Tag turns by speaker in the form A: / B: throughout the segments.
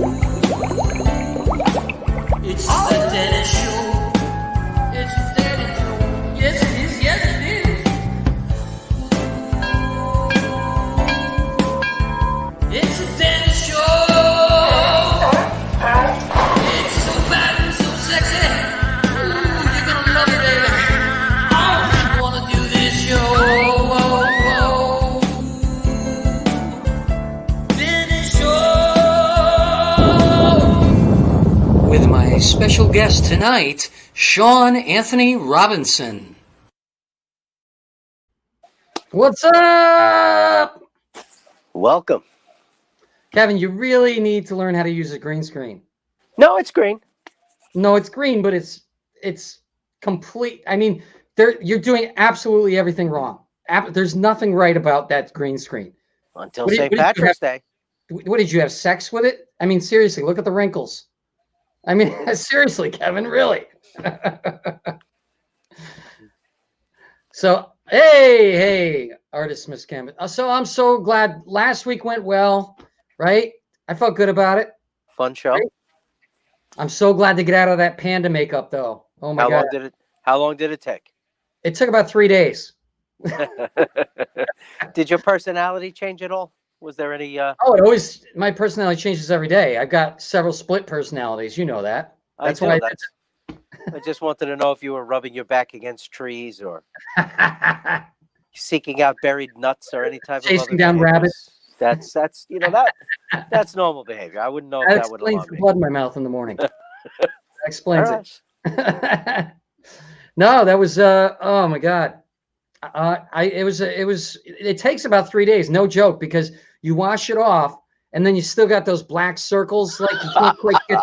A: It's the Dennis Show. It's the Dennis Show. Yes, it is. Yes, it is. It's the Dennis Show. It's so bad and so sexy. Ooh, you're gonna love it, baby. Oh, you wanna do this show? Dennis Show. With my special guest tonight, Shaun Anthony Robinson. What's up?
B: Welcome.
A: Kevin, you really need to learn how to use a green screen.
B: No, it's green.
A: No, it's green, but it's complete. I mean, you're doing absolutely everything wrong. There's nothing right about that green screen.
B: Until St. Patrick's Day.
A: What did you have sex with it? I mean, seriously, look at the wrinkles. I mean, seriously, Kevin, really. So, hey, artist Miss Campbell. So I'm so glad last week went well, right? I felt good about it.
B: Fun show.
A: Right? I'm so glad to get out of that panda makeup, though. Oh my God!
B: How long did it take?
A: It took about 3 days.
B: Did your personality change at all? Was there any?
A: My personality changes every day. I've got several split personalities. You know that. That's why.
B: I just wanted to know if you were rubbing your back against trees or seeking out buried nuts or any type of
A: chasing down rabbits.
B: That's that's normal behavior. I wouldn't know if that would
A: explains the blood in my mouth in the morning. That explains it. No, that was oh my God. It takes about 3 days, no joke, because you wash it off and then you still got those black circles, like you can't quite get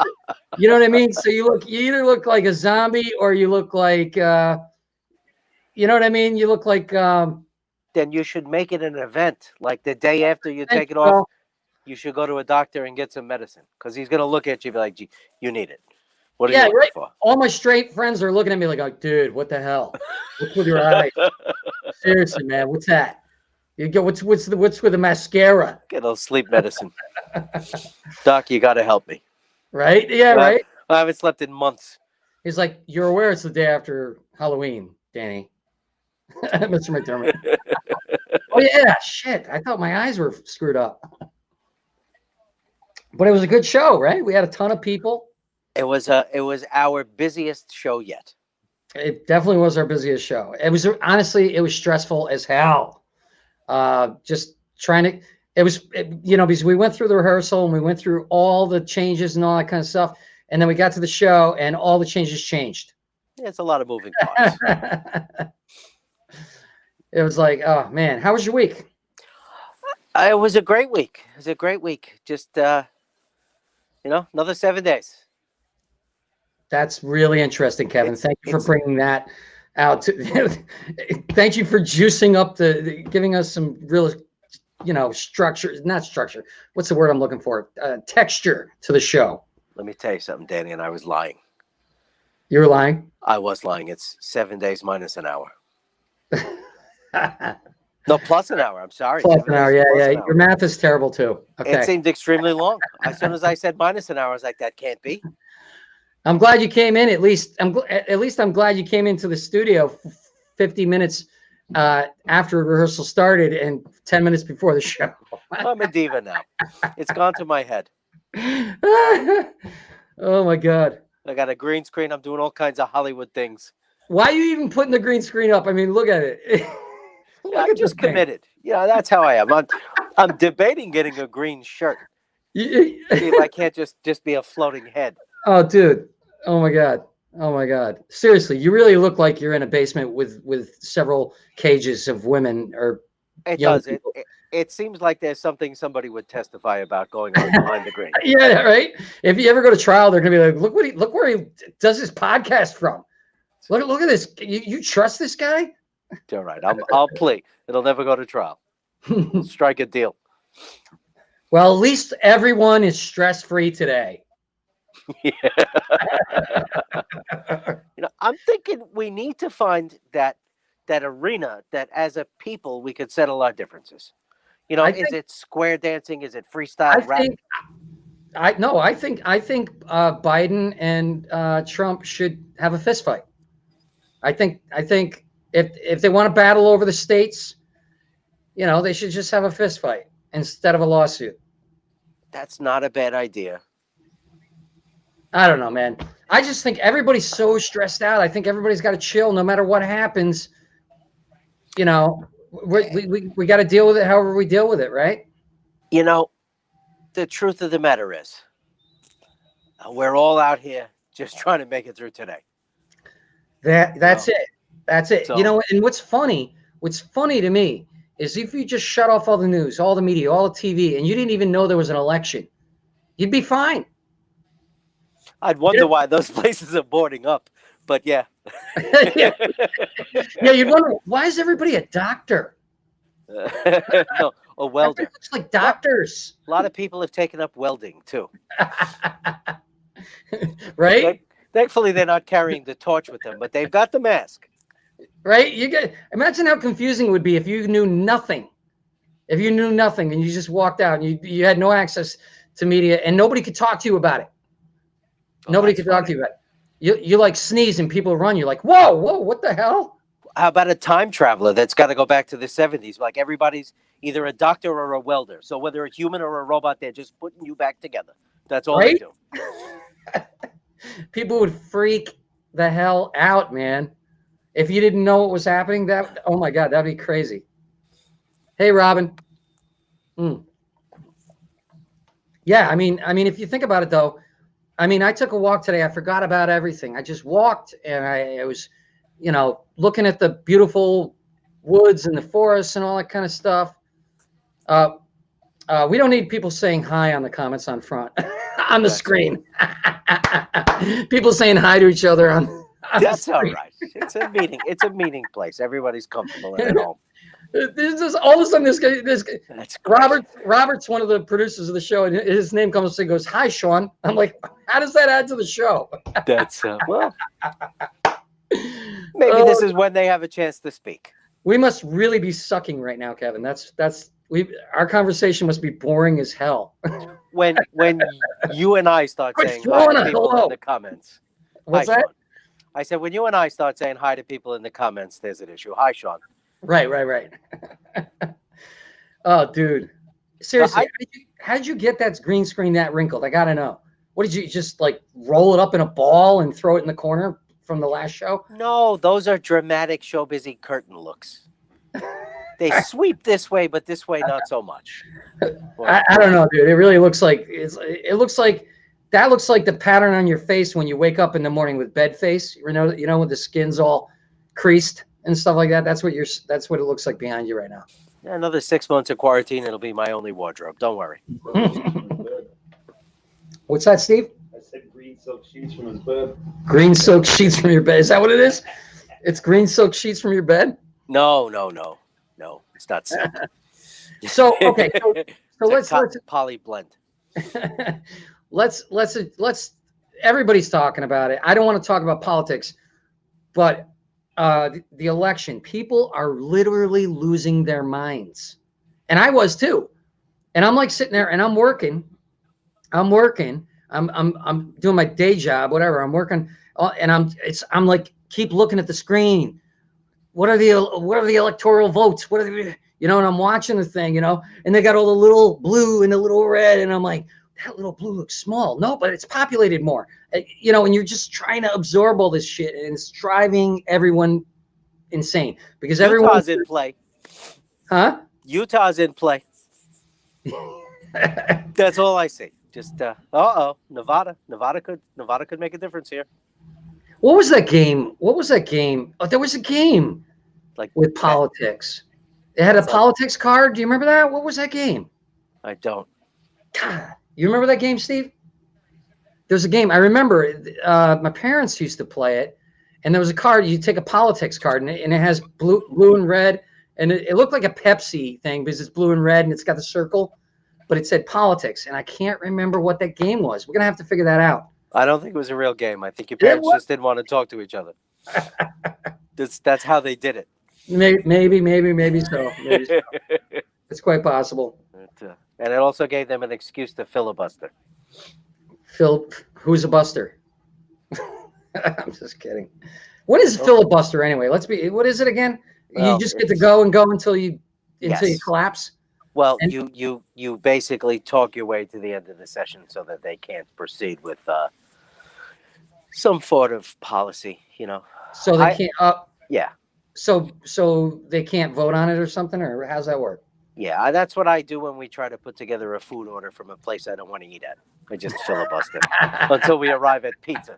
A: you know what I mean? So you either look like a zombie or you look like you know what I mean? You look like
B: then you should make it an event. Like the day after you take it off, you should go to a doctor and get some medicine, because he's gonna look at you and be like, "Gee, you need it. What are you looking for?" All
A: my straight friends are looking at me like, "Oh, dude, what the hell? What's with your eyes? Seriously, man, what's that? You go, what's with the mascara?
B: Get a little sleep medicine." Doc, you got to help me.
A: Right? Yeah, right.
B: I haven't slept in months.
A: He's like, "You're aware it's the day after Halloween, Danny." Mr. McDermott. Oh yeah, shit. I thought my eyes were screwed up. But it was a good show, right? We had a ton of people.
B: It was our busiest show yet.
A: It definitely was our busiest show. It was honestly, it was stressful as hell. Just trying to. Because we went through the rehearsal and we went through all the changes and all that kind of stuff, and then we got to the show and all the changes changed.
B: Yeah, it's a lot of moving parts.
A: It was like, oh man, how was your week?
B: It was a great week. Just another 7 days.
A: That's really interesting, Kevin. Thank you for bringing that out. Thank you for juicing up giving us some real, structure. Not structure. What's the word I'm looking for? Texture to the show.
B: Let me tell you something, Danny, and I was lying.
A: You were lying?
B: I was lying. It's 7 days minus an hour. No, plus an hour. I'm sorry.
A: Plus an hour. Yeah. Your math is terrible too. Okay.
B: It seemed extremely long. As soon as I said minus an hour, I was like, that can't be.
A: I'm glad you came in. At least I'm glad you came into the studio 50 minutes after rehearsal started and 10 minutes before the show.
B: I'm a diva now. It's gone to my head.
A: Oh my God.
B: I got a green screen. I'm doing all kinds of Hollywood things.
A: Why are you even putting the green screen up? I mean, look at it.
B: I'm just committed. Yeah, that's how I am. I'm debating getting a green shirt. See if I can't just be a floating head.
A: Oh, dude. Oh my God. Seriously, you really look like you're in a basement with several cages of women or
B: it does. It seems like there's something somebody would testify about going on behind the green.
A: Yeah, right. If you ever go to trial, they're gonna be like, look where he does his podcast from. Look at this. You trust this guy?
B: All right. I'll plea. It'll never go to trial. Strike a deal.
A: Well, at least everyone is stress-free today.
B: Yeah. I'm thinking we need to find that arena that as a people we could settle our differences. Is it square dancing? Is it freestyle rap?
A: I think Biden and Trump should have a fist fight. I think if they want to battle over the states, they should just have a fist fight instead of a lawsuit.
B: That's not a bad idea.
A: I don't know, man. I just think everybody's so stressed out. I think everybody's got to chill no matter what happens. We got to deal with it however we deal with it, right?
B: The truth of the matter is we're all out here just trying to make it through today.
A: That's it. That's it.
B: So,
A: And what's funny to me is if you just shut off all the news, all the media, all the TV, and you didn't even know there was an election, you'd be fine.
B: I'd wonder why those places are boarding up, but yeah.
A: Yeah, you'd wonder, why is everybody a doctor?
B: No, a welder.
A: Everybody looks like doctors.
B: A lot of people have taken up welding too.
A: Right?
B: Thankfully, they're not carrying the torch with them, but they've got the mask.
A: Right? Imagine how confusing it would be if you knew nothing. If you knew nothing and you just walked out and you had no access to media and nobody could talk to you about it. Nobody could talk to you about it. You like sneeze and people run. You're like, whoa, what the hell?
B: How about a time traveler that's got to go back to the 70s? Like everybody's either a doctor or a welder. So whether a human or a robot, they're just putting you back together. That's all they do.
A: People would freak the hell out, man. If you didn't know what was happening, oh my God, that'd be crazy. Hey, Robin. Yeah, I mean, if you think about it though, I took a walk today. I forgot about everything. I just walked and I was, looking at the beautiful woods and the forests and all that kind of stuff. We don't need people saying hi on the comments on front, on the screen. People saying hi to each other on
B: That's all right. It's a meeting. It's a meeting place. Everybody's comfortable and at home.
A: There's just all of a sudden this guy, Robert's one of the producers of the show, and his name comes up and goes, "Hi, Shaun." I'm like, how does that add to the show?
B: That's well. Maybe this is when they have a chance to speak.
A: We must really be sucking right now, Kevin. Our conversation must be boring as hell.
B: When you and I start saying hi to people in the comments.
A: What's that?
B: Shaun. I said when you and I start saying hi to people in the comments, there's an issue. Hi, Shaun.
A: Right. Oh, dude. Seriously, how did you get that green screen that wrinkled? I gotta know. What did you just like roll it up in a ball and throw it in the corner from the last show?
B: No, those are dramatic show busy curtain looks. They sweep this way, but this way not so much.
A: I don't know, dude. It really looks like that looks like the pattern on your face when you wake up in the morning with bed face. You know, when the skin's all creased and stuff like that. That's what it looks like behind you right now.
B: Yeah, another 6 months of quarantine, it'll be my only wardrobe. Don't worry.
A: What's that, Steve?
C: I said green silk sheets from his bed.
A: Green silk sheets from your bed. Is that what it is? It's green silk sheets from your bed?
B: No. It's not silk.
A: So okay. So let's
B: poly blend.
A: Let's everybody's talking about it. I don't want to talk about politics, but the election, people are literally losing their minds. And I was too. And I'm like sitting there and I'm working. I'm doing my day job, whatever. I'm working and I'm like, keep looking at the screen. What are the electoral votes? What are the, and I'm watching the thing, and they got all the little blue and the little red. And I'm like, that little blue looks small. No, but it's populated more, and you're just trying to absorb all this shit, and it's driving everyone insane because
B: Utah's in play.
A: Huh?
B: Utah's in play. That's all I see. Just Nevada could make a difference here.
A: What was that game? Oh, there was a game
B: like
A: with politics. It had a politics card. Do you remember that? What was that game?
B: I don't.
A: God, you remember that game, Steve? There's a game. I remember my parents used to play it, and there was a card. You take a politics card, and it has blue and red, and it looked like a Pepsi thing because it's blue and red, and it's got the circle, but it said politics, and I can't remember what that game was. We're gonna have to figure that out.
B: I don't think it was a real game. I think your parents just didn't want to talk to each other. That's how they did it.
A: Maybe so. It's quite possible.
B: And it also gave them an excuse to filibuster.
A: Who's a buster? I'm just kidding. What is filibuster anyway? What is it again?
B: Well,
A: you just get to go and go until you
B: Yes.
A: collapse.
B: Well, you basically talk your way to the end of the session so that they can't proceed with some sort of policy,
A: So they can't.
B: Yeah.
A: So they can't vote on it or something, or how's that work?
B: Yeah, that's what I do when we try to put together a food order from a place I don't want to eat at. I just filibuster until we arrive at pizza.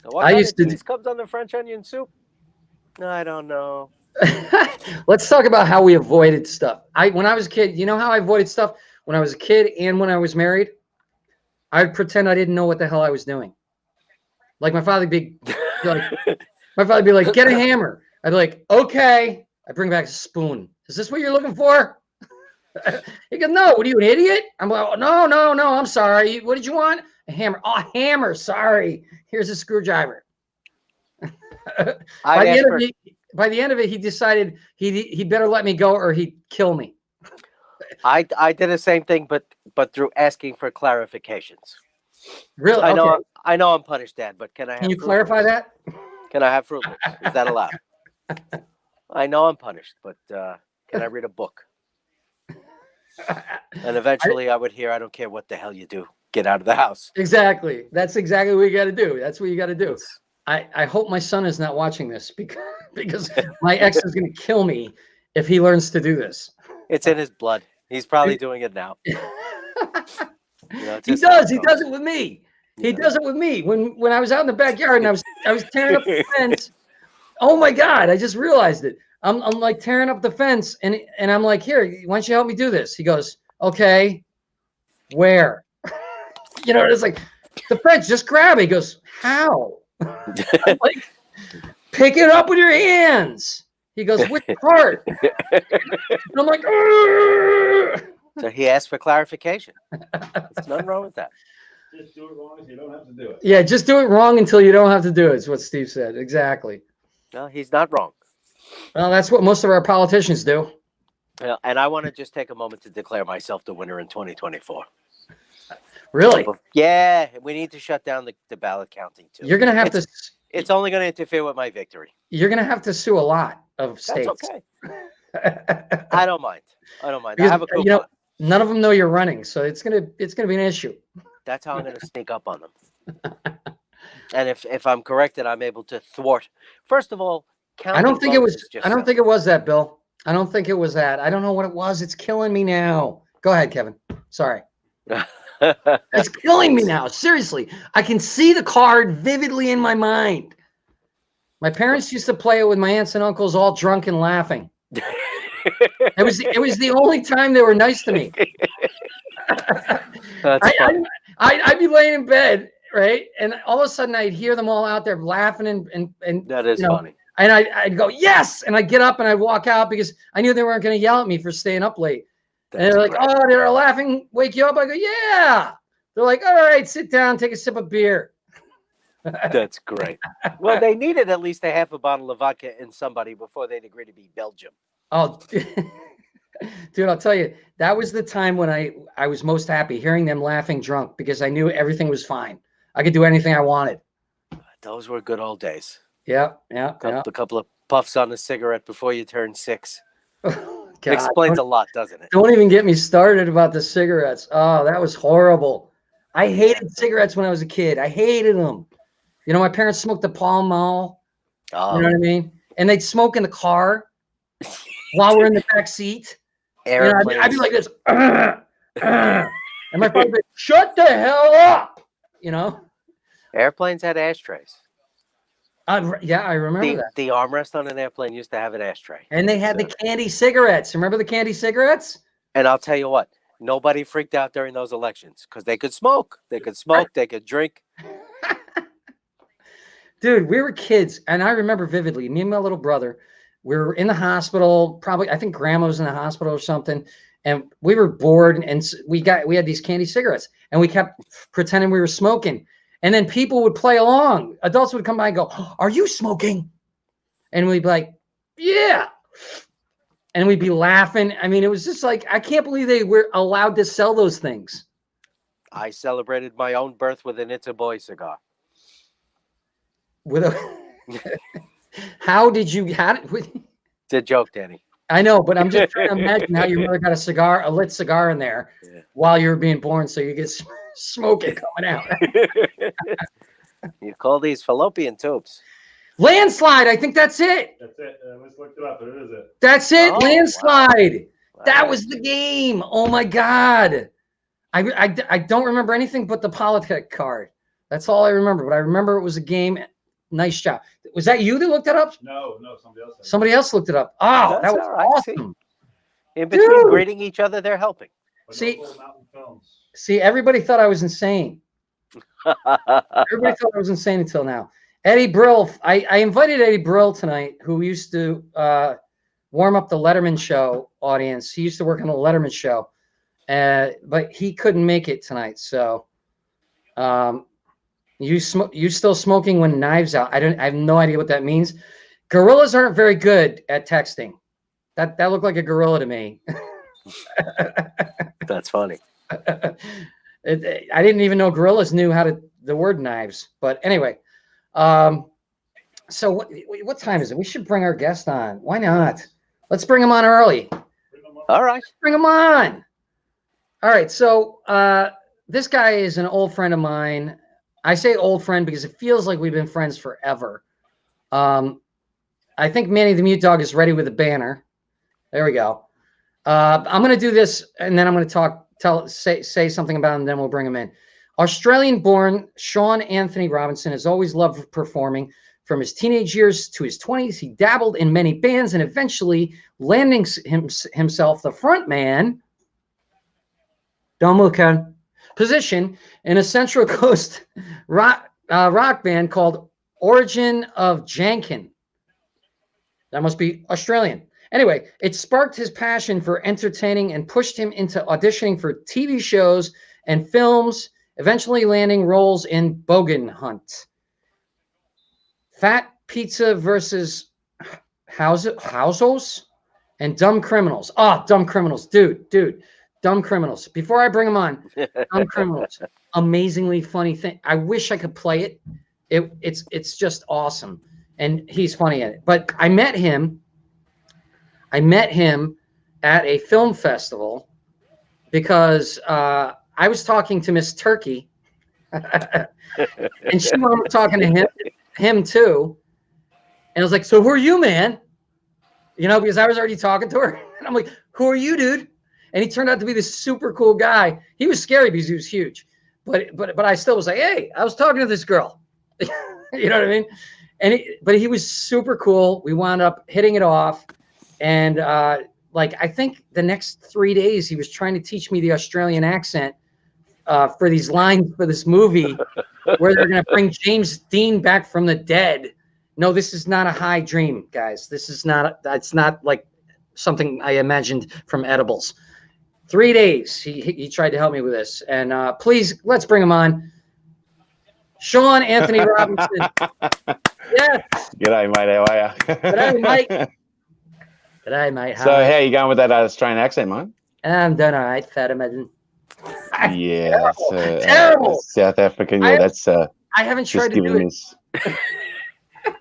B: What kind of cheese comes on the French onion soup? I don't know.
A: Let's talk about how we avoided stuff. When I was a kid, you know how I avoided stuff? When I was a kid and when I was married, I'd pretend I didn't know what the hell I was doing. Like my father'd be like, get a hammer. I'd be like, okay. I bring back a spoon. Is this what you're looking for? He goes, no. What are you, an idiot? I'm like, oh, no. I'm sorry. What did you want? A hammer. Oh, a hammer. Sorry. Here's a screwdriver. By the end of it, he decided he better let me go or he'd kill me.
B: I did the same thing, but through asking for clarifications.
A: Really?
B: I know I'm punished, Dad, but can you
A: clarify that?
B: Can I have Fruit Loops? Is that allowed? I know I'm punished, but can I read a book? And eventually I would hear, I don't care what the hell you do. Get out of the house.
A: Exactly. That's exactly what you got to do. That's what you got to do. I hope my son is not watching this because my ex is going to kill me if he learns to do this.
B: It's in his blood. He's probably doing it now.
A: He does. He does it with me. He does it with me. When I was out in the backyard and I was tearing up the fence. Oh my God! I just realized it. I'm like tearing up the fence and I'm like, here, why don't you help me do this? He goes, okay. Where? It's like the fence. Just grab it. He goes, how? I'm like, pick it up with your hands. He goes, which part? And I'm like, Argh!
B: So he asked for clarification. There's nothing wrong with that.
C: Just do it wrong if you don't have to do it.
A: Yeah, just do it wrong until you don't have to do it. Is what Steve said. Exactly.
B: No, he's not wrong.
A: Well, that's what most of our politicians do.
B: Yeah, and I want to just take a moment to declare myself the winner in 2024.
A: Really?
B: Yeah, we need to shut down the ballot counting too.
A: You're going to have to.
B: It's only going to interfere with my victory.
A: You're going to have to sue a lot of states.
B: That's okay. I don't mind. Because, I have a coupon.
A: None of them know you're running, so it's gonna be an issue.
B: That's how I'm going to sneak up on them. And if I'm correct, that I'm able to thwart. First of all,
A: I don't think it was that, Bill. I don't think it was that. I don't know what it was. It's killing me now. Go ahead, Kevin. Sorry. It's killing me now. Seriously. I can see the card vividly in my mind. My parents used to play it with my aunts and uncles all drunk and laughing. It was the only time they were nice to me. I'd be laying in bed, right? And all of a sudden I'd hear them all out there laughing and
B: that is funny.
A: And I'd go, yes, and I'd get up and I'd walk out because I knew they weren't going to yell at me for staying up late. And they're like, oh, they're laughing, wake you up? I go, yeah. They're like, all right, sit down, take a sip of beer.
B: That's great. Well, they needed at least a half a bottle of vodka in somebody before they'd agree to be Belgium.
A: Oh, dude, I'll tell you, that was the time when I was most happy hearing them laughing drunk because I knew everything was fine. I could do anything I wanted.
B: Those were good old days.
A: Yeah.
B: A couple of puffs on a cigarette before you turn 6.
A: God,
B: it explains a lot, doesn't it?
A: Don't even get me started about the cigarettes. Oh, that was horrible. I hated cigarettes when I was a kid. I hated them. My parents smoked the Pall Mall.
B: Oh.
A: You know what I mean? And they'd smoke in the car while we're in the back seat. I'd be like this. And my father would be, shut the hell up.
B: Airplanes had ashtrays.
A: Yeah, I remember that.
B: The armrest on an airplane used to have an ashtray.
A: And they had the candy cigarettes. Remember the candy cigarettes?
B: And I'll tell you what, nobody freaked out during those elections because they could smoke. They could smoke. They could drink.
A: Dude, we were kids. And I remember vividly, me and my little brother, we were in the hospital. Probably, I think grandma was in the hospital or something. And we were bored. And we had these candy cigarettes. And we kept pretending we were smoking. And then people would play along. Adults would come by and go, are you smoking? And we'd be like, yeah. and we'd be laughing. I mean, it was just like, I can't believe they were allowed to sell those things.
B: I celebrated my own birth with an It's a Boy cigar.
A: With a, how did you had it?
B: It's a joke, Danny.
A: I know, but I'm just trying to imagine how your mother got a lit cigar in there while you were being born, so you get smoking coming out.
B: You call these fallopian tubes.
A: Landslide, I think that's it.
C: That's it. I just looked it up, but it is it.
A: That's it.
B: Oh,
A: Landslide.
B: Wow.
A: That was the game. Oh my God. I don't remember anything but the politic card. That's all I remember. But I remember it was a game. Nice job. Was that you that looked it up?
C: No, somebody else.
A: Somebody else looked it up. Oh,
B: That's
A: that was
B: all right.
A: awesome.
B: In between
A: Dude.
B: greeting each other, they're helping.
A: See, everybody thought I was insane. Everybody thought I was insane until now. Eddie Brill. I invited Eddie Brill tonight, who used to warm up the Letterman show audience. He used to work on the Letterman show, but he couldn't make it tonight. So, you still smoking when knives out? I have no idea what that means. Gorillas aren't very good at texting. That looked like a gorilla to me.
B: That's funny.
A: I didn't even know gorillas knew how to the word knives. But anyway, so what time is it? We should bring our guest on. Why not? Let's bring him on early.
B: All right.
A: Bring him on. All right. So this guy is an old friend of mine. I say old friend because it feels like we've been friends forever. I think Manny the Mute Dog is ready with a banner. There we go. I'm going to do this, and then I'm going to say something about him, and then we'll bring him in. Australian-born Shaun Anthony Robinson has always loved performing. From his teenage years to his 20s, he dabbled in many bands and eventually landing himself the front man, position in a Central Coast rock band called Origin of Jankin. That must be Australian. Anyway, it sparked his passion for entertaining and pushed him into auditioning for TV shows and films, eventually landing roles in Bogan Hunt, Fat Pizza versus Housos, and Dumb Criminals. Oh, Dumb Criminals. Dude. Dumb Criminals. Before I bring him on, Dumb Criminals. Amazingly funny thing. I wish I could play it. It's just awesome. And he's funny in it. But I met him at a film festival because I was talking to Miss Turkey, and she was talking to him too. And I was like, so who are you, man? You know, because I was already talking to her. And I'm like, who are you, dude? And he turned out to be this super cool guy. He was scary because he was huge. But I still was like, hey, I was talking to this girl. You know what I mean? But he was super cool. We wound up hitting it off. And I think the next 3 days he was trying to teach me the Australian accent for these lines for this movie where they're going to bring James Dean back from the dead. No, this is not a high dream, guys. It's not like something I imagined from edibles. 3 days he tried to help me with this. And please, let's bring him on. Shaun Anthony Robinson. Yes.
D: G'day, mate. How are you?
A: G'day, Mike. G'day, mate.
D: So, how are you going with that Australian accent, mate?
A: I'm done all right, fat imagine.
D: Yeah,
A: terrible.
D: South African. Yeah,
A: I haven't tried to do it.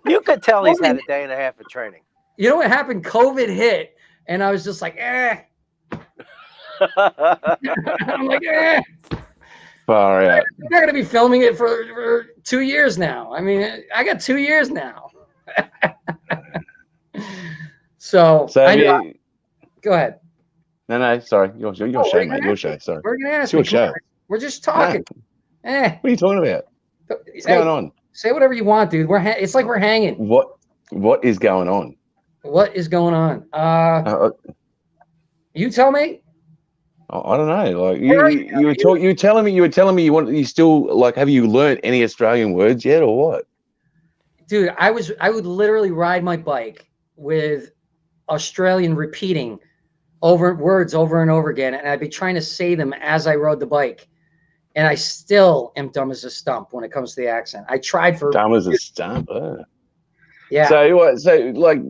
B: You could tell he's had a day and a half of training.
A: You know what happened? COVID hit, and I was just like, I'm like,
D: Far out.
A: I'm not going to be filming it for 2 years now. I mean, I got 2 years now. So go ahead.
D: No, sorry. Your show, mate. Your show. Sorry.
A: We're going to ask
D: your show.
A: We're just talking.
D: No. What are you talking about? What's going on?
A: Say whatever you want, dude. It's like we're hanging.
D: What is going on?
A: What is going on? You tell me.
D: I don't know. Like you were telling me you still like, have you learned any Australian words yet or what?
A: Dude, I would literally ride my bike with Australian repeating words over and over again, and I'd be trying to say them as I rode the bike. And I still am dumb as a stump when it comes to the accent. I tried for
D: dumb as a stump.
A: Yeah.
D: So like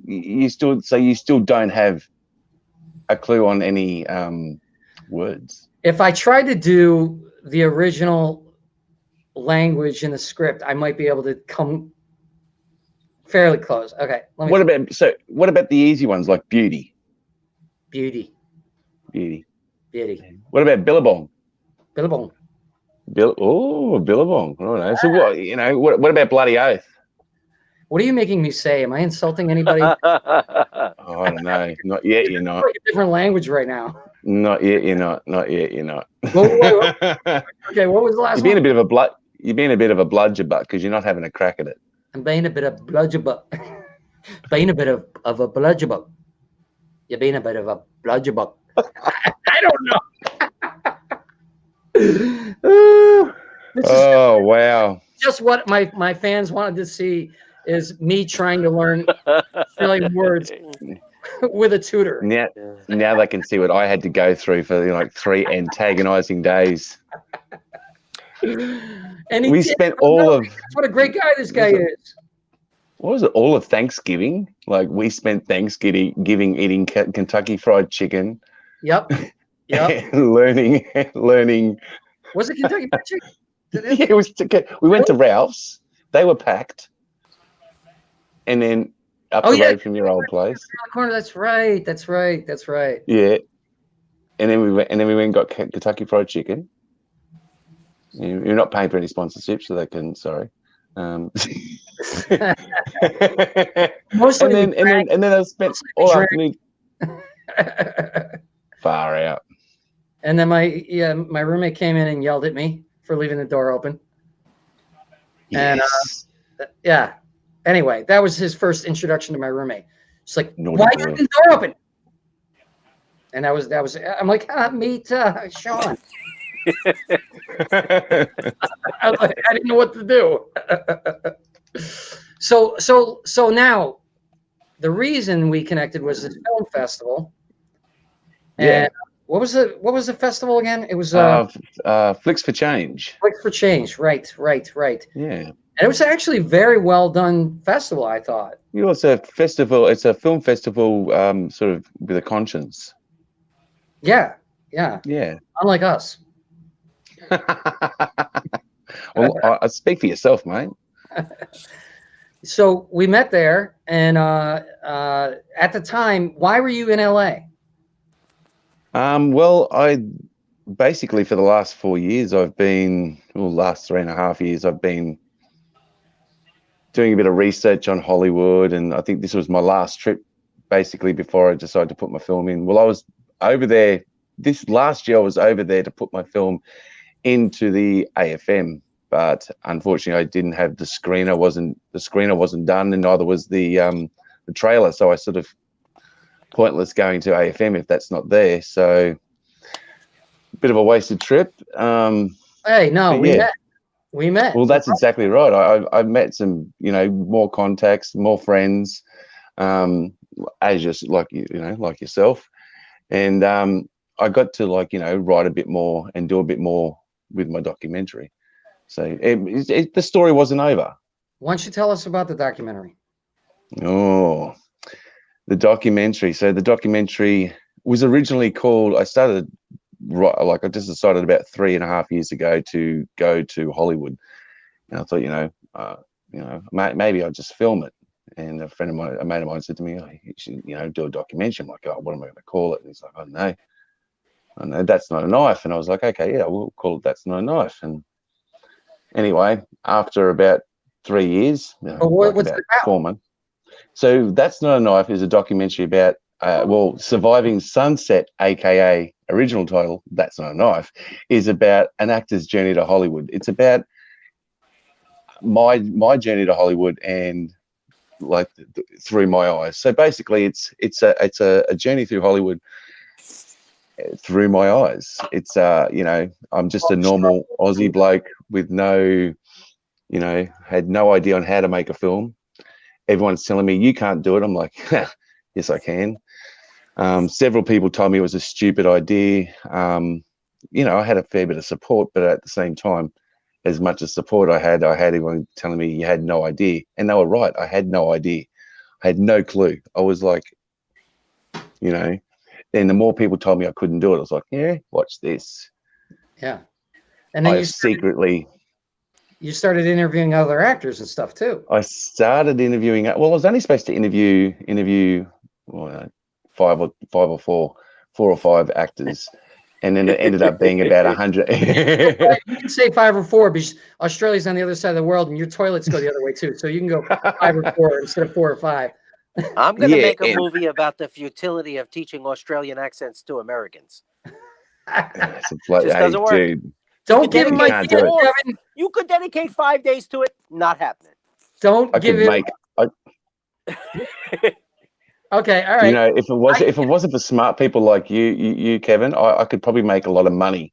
D: you still don't have a clue on any words.
A: If I tried to do the original language in the script, I might be able to come fairly close. Okay.
D: What about the easy ones like beauty?
A: Beauty.
D: What about billabong?
A: Billabong.
D: Billabong. I don't know. So what about bloody oath?
A: What are you making me say? Am I insulting anybody?
D: Oh, I don't know. Not yet. You're not.
A: Like a different language right now.
D: Not yet. You're not. Not yet. You're not.
A: Wait. Okay. What was the last
D: You're being
A: one?
D: a bit of a You're being a bit of a bludgerbutt because you're not having a crack at it.
A: I'm being a bit of bludgerbutt. Being a bit of a bludgerbutt. You're being a bit of a bludgerbutt. I don't know.
D: Oh wow!
A: Just what my fans wanted to see is me trying to learn Australian words with a tutor.
D: Now they can see what I had to go through for like 3 antagonizing days.
A: And
D: we spent all of
A: what a great guy this guy is.
D: What was it? All of Thanksgiving, like we spent Thanksgiving eating Kentucky Fried Chicken.
A: Yep.
D: learning.
A: Was it Kentucky Fried Chicken?
D: Yeah, it was. We went to Ralph's. They were packed, and then up the road from your old place.
A: Corner. That's right.
D: Yeah, and then we went and got Kentucky Fried Chicken. You're not paying for any sponsorship, so they can. Sorry. And then I spent all afternoon. Far out.
A: And then my roommate came in and yelled at me for leaving the door open.
D: Yes.
A: And anyway, that was his first introduction to my roommate. She's like,
D: Naughty
A: "Why
D: boy.
A: did the door open?" And that was. I'm like, meet Shaun. I was like, I didn't know what to do. So now, the reason we connected was this film festival.
D: Yeah.
A: And what was the festival again? It was
D: Flicks for Change.
A: Flicks for Change. Right.
D: Yeah.
A: And it was actually a very well done festival, I thought.
D: You know, it's a festival. It's a film festival, sort of with a conscience.
A: Yeah. Unlike us.
D: Well, I speak for yourself, mate.
A: So we met there, and at the time, why were you in LA?
D: Well, I basically for the last 4 years, last 3.5 years, I've been doing a bit of research on Hollywood, and I think this was my last trip, basically, before I decided to put my film in. Well, I was over there. This last year, I was over there to put my film into the AFM, but unfortunately, I didn't have the screener. The screener wasn't done, and neither was the trailer. So I sort of pointless going to AFM if that's not there. So a bit of a wasted trip.
A: Hey, no, we met.
D: Well, that's exactly right. I've met some, more contacts, more friends, as just like like yourself, and I got to write a bit more and do a bit more with my documentary. So the story wasn't over.
A: Why don't you tell us about the documentary?
D: Oh, the documentary. So the documentary was originally called, I just decided about 3.5 years ago to go to Hollywood. And I thought, maybe I'll just film it. And a mate of mine said to me, "Oh, you should, do a documentary." I'm like, "Oh, what am I going to call it?" And he's like, "I don't know, That's Not a Knife." And I was like, "Okay, yeah, we'll call it That's Not a Knife." And anyway, after about 3 years,
A: what's it about?
D: 4 months. So That's Not a Knife is a documentary about, surviving sunset, aka original title, That's Not a Knife, is about an actor's journey to Hollywood. It's about my journey to Hollywood and through my eyes. So basically, it's a journey through Hollywood through my eyes. It's I'm just a normal Aussie bloke with had no idea on how to make a film. Everyone's telling me you can't do it. I'm like, yes, I can. Several people told me it was a stupid idea. I had a fair bit of support, but at the same time, as much as support I had everyone telling me you had no idea, and they were right. I had no idea. I had no clue. I was like, you know, then the more people told me I couldn't do it, I was like, yeah, watch this.
A: Yeah. And then
D: I secretly.
A: You started interviewing other actors and stuff too.
D: I started interviewing. Well, I was only supposed to interview well, four or five actors, and then it ended up being about 100.
A: You can say 5 or 4 because Australia's on the other side of the world, and your toilets go the other way too. So you can go 5 or 4 instead of 4 or 5.
B: I'm going to make a movie about the futility of teaching Australian accents to Americans.
D: Just doesn't work. Dude,
A: don't give him ideas, Kevin.
B: You could dedicate 5 days to it. Not happening.
A: Don't give him. Okay, all right.
D: You know, if it wasn't for smart people like you, Kevin, I could probably make a lot of money.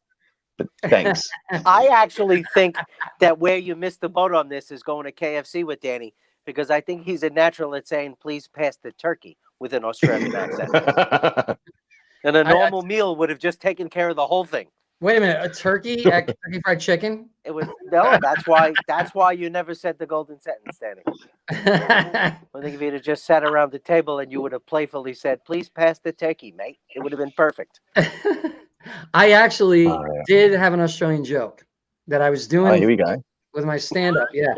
D: But thanks.
B: I actually think that where you missed the boat on this is going to KFC with Danny, because I think he's a natural at saying, "Please pass the turkey" with an Australian accent. And a normal meal would have just taken care of the whole thing.
A: Wait a minute, a turkey, Kentucky Fried Chicken?
B: It was no. That's why you never said the golden sentence, Danny. I think if you'd have just sat around the table and you would have playfully said, "Please pass the turkey, mate," it would have been perfect.
A: I actually did have an Australian joke that I was doing.
D: Oh, here we go.
A: With my stand-up, yeah.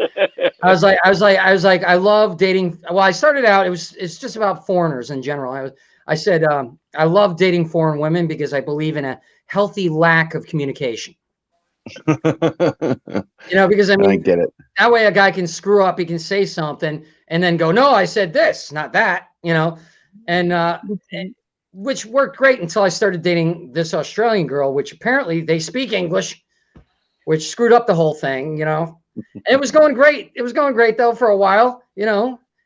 A: I was like, I love dating. Well, I started out. It's just about foreigners in general. I said, I love dating foreign women because I believe in a healthy lack of communication. Because I
D: get it.
A: That way a guy can screw up, he can say something and then go, "No, I said this, not that," and which worked great until I started dating this Australian girl, which apparently they speak English, which screwed up the whole thing, And it was going great. It was going great though for a while,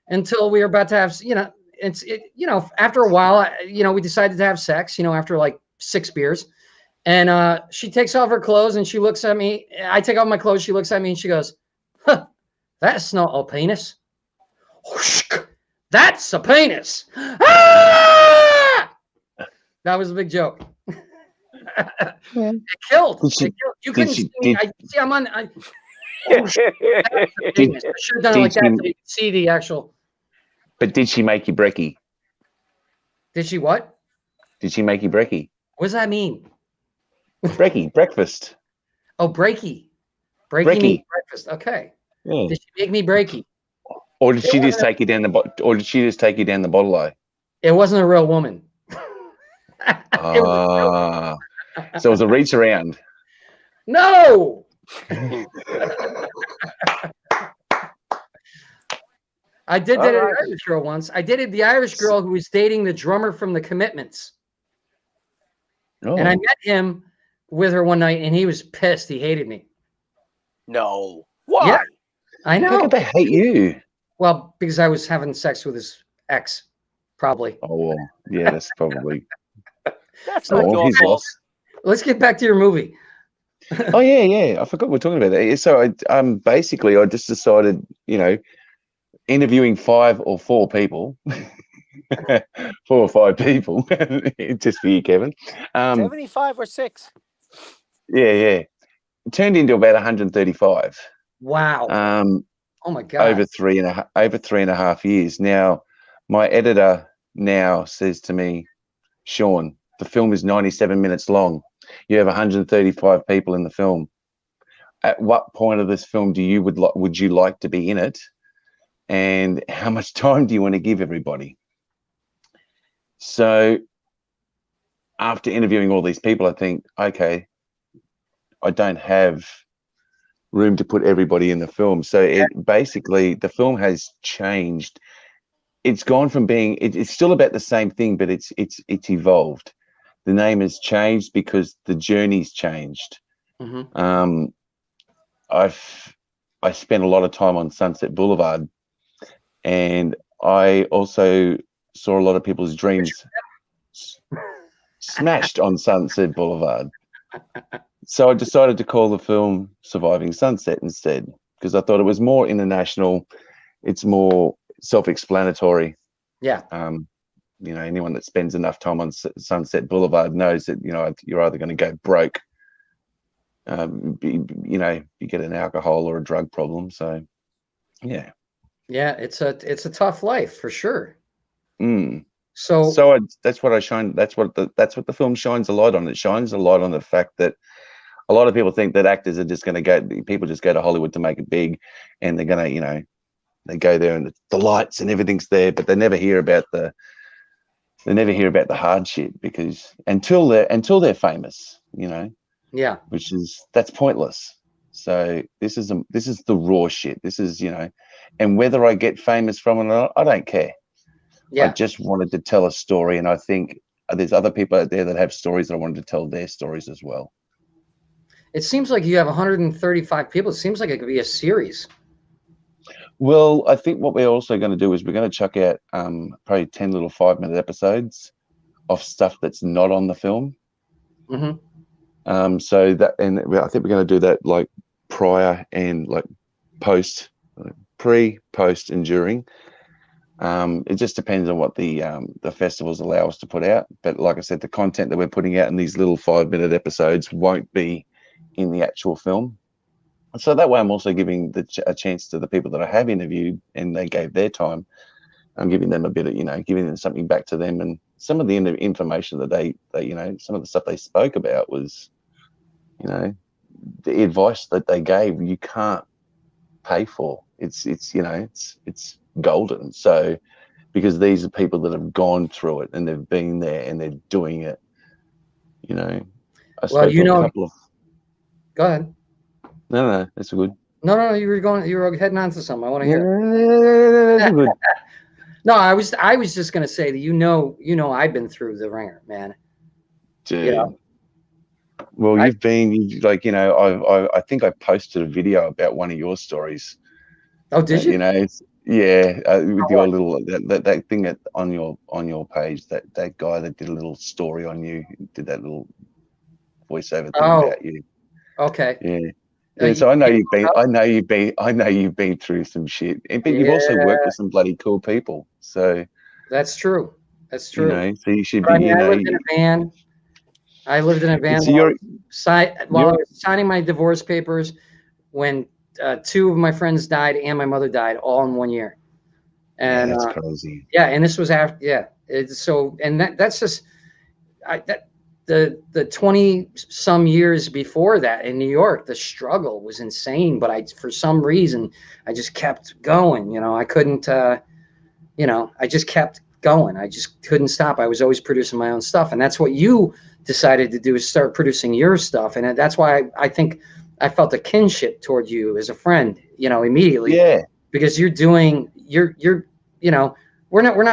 A: until we were about to have, after a while, we decided to have sex, after like 6 beers. And she takes off her clothes and she looks at me. I take off my clothes. She looks at me and she goes, "Huh, that's not a penis. That's a penis." Ah! That was a big joke.
D: Yeah.
A: It killed. You couldn't see me. I'm on. I should have done it like that so you could see the actual.
D: But did she make you brekkie?
A: Did she what?
D: Did she make you brekkie?
A: What does that mean?
D: Brekkie, breakfast.
A: Oh, breaky. Breaky means breakfast. Okay. Yeah. Did she make me breaky?
D: Or did she just take you down the bottle?
A: It wasn't a real woman.
D: So it was a reach around.
A: No. I did that at an Irish girl once. I dated the Irish girl who was dating the drummer from the Commitments. Oh. And I met him with her one night, and he was pissed. He hated me.
B: No. Why?
A: Yeah, I know.
D: How could they hate you?
A: Well, because I was having sex with his ex, probably.
D: Oh, well, yeah, that's probably.
B: That's not your fault.
A: Let's get back to your movie.
D: Oh, yeah. I forgot we're talking about that. So basically, I just decided, interviewing 5 or 4 people, 4 or 5 people, just for you, Kevin.
B: 75 or 6.
D: Yeah. It turned into about 135.
A: Wow. Oh my God.
D: Over 3.5 years. Now, my editor now says to me, "Shaun, the film is 97 minutes long. You have 135 people in the film. At what point of this film would you like to be in it? And how much time do you want to give everybody?" So after interviewing all these people, I think, okay, I don't have room to put everybody in the film. So basically the film has changed. It's gone from being, it's still about the same thing, but it's evolved. The name has changed because the journey's changed. Mm-hmm. I spent a lot of time on Sunset Boulevard, and I also saw a lot of people's dreams smashed on Sunset Boulevard. So I decided to call the film Surviving Sunset instead, because I thought it was more international. It's more self-explanatory.
A: Yeah.
D: Anyone that spends enough time on Sunset Boulevard knows that, you're either going to go broke, you get an alcohol or a drug problem. So, yeah.
A: Yeah, it's a tough life for sure.
D: Mm.
A: So
D: So that's what I shine. That's what the film shines a light on. It shines a light on the fact that a lot of people think that actors are just going to go. People just go to Hollywood to make it big, and they're gonna, they go there and the lights and everything's there, but they never hear about the hard shit because until they're famous,
A: yeah,
D: that's pointless. So this is the raw shit. This is, and whether I get famous from it or not, I don't care. I
A: yeah.
D: just wanted to tell a story, and I think there's other people out there that have stories that I wanted to tell their stories as well.
A: It seems like you have 135 people. It seems like it could be a series.
D: Well, I think what we're also going to do is we're going to chuck out probably 10 little 5-minute episodes of stuff that's not on the film.
A: Mm-hmm.
D: So that, and I think we're going to do that like prior and like post, pre, post, and during. It just depends on what the festivals allow us to put out. But like I said, the content that we're putting out in these little 5-minute episodes won't be in the actual film. So that way I'm also giving a chance to the people that I have interviewed and they gave their time. I'm giving them a bit of, giving them something back to them. And some of the information that they some of the stuff they spoke about was, the advice that they gave, you can't pay for. It's golden. So, because these are people that have gone through it and they've been there and they're doing it, I spoke to a couple of.
A: Go ahead.
D: No, that's good.
A: No, you were heading on to something. I want to hear.
D: That's good.
A: No, I was just gonna say that I've been through the ringer, man.
D: Dude. Well, I think I posted a video about one of your stories.
A: Oh, did you?
D: With your little that thing on your page, that guy that did a little story on you, did that little voiceover thing about you.
A: Okay.
D: Yeah. So I know you've been through some shit, but you've also worked with some bloody cool people. So
A: that's true. That's true.
D: So you should
A: But,
D: be.
A: I lived in a van. I lived in a van
D: So
A: while I was signing my divorce papers when 2 of my friends died and my mother died all in 1 year. And
D: that's crazy.
A: Yeah, and this was after. Yeah, that's just the 20 some years before that in New York. The struggle was insane, but for some reason I just kept going. I couldn't. I just kept going. I just couldn't stop. I was always producing my own stuff, and that's what you decided to do, is start producing your stuff. And that's why I think I felt a kinship toward you as a friend, immediately.
D: Yeah.
A: Because you're we're not in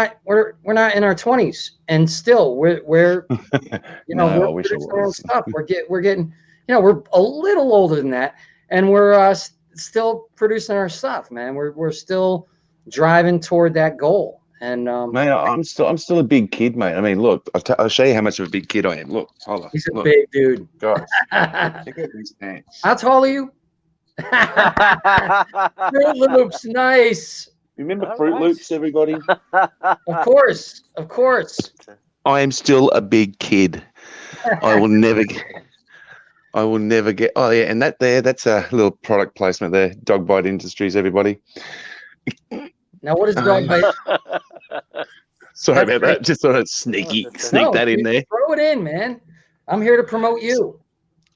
A: our 20s, and still we're we're producing our own stuff. We're getting we're a little older than that, and we're still producing our stuff, man. We're still driving toward that goal. And
D: man, I'm still a big kid, mate. I mean, look, I'll show you how much of a big kid I am. Look, hold on.
A: He's a big dude.
D: Guys, check out these pants.
A: How tall are you? Fruit Loops, nice.
D: Remember Fruit Loops, everybody?
A: Of course.
D: I am still a big kid. I will never get. Oh yeah, and that's a little product placement there. Dog Bite Industries, everybody.
A: Now, what is Dog Bite?
D: Sorry about that. Just thought I'd sneak that in there.
A: Throw it in, man. I'm here to promote you.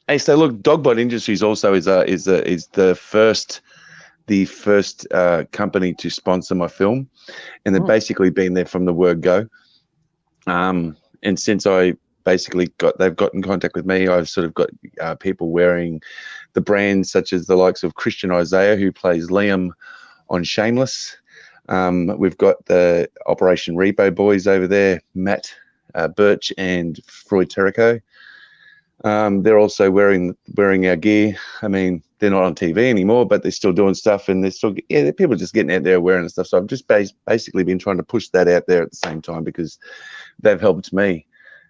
D: Hey, so look, Dog Bite Industries also is the first company to sponsor my film, and they've basically been there from the word go. And since they've got in contact with me, I've sort of got people wearing the brands such as the likes of Christian Isaiah, who plays Liam on Shameless. We've got the Operation Repo boys over there, Matt Birch and Freud Terrico. They're also wearing our gear. I mean, they're not on TV anymore, but they're still doing stuff, and people are just getting out there wearing stuff. So I've just basically been trying to push that out there at the same time, because they've helped me.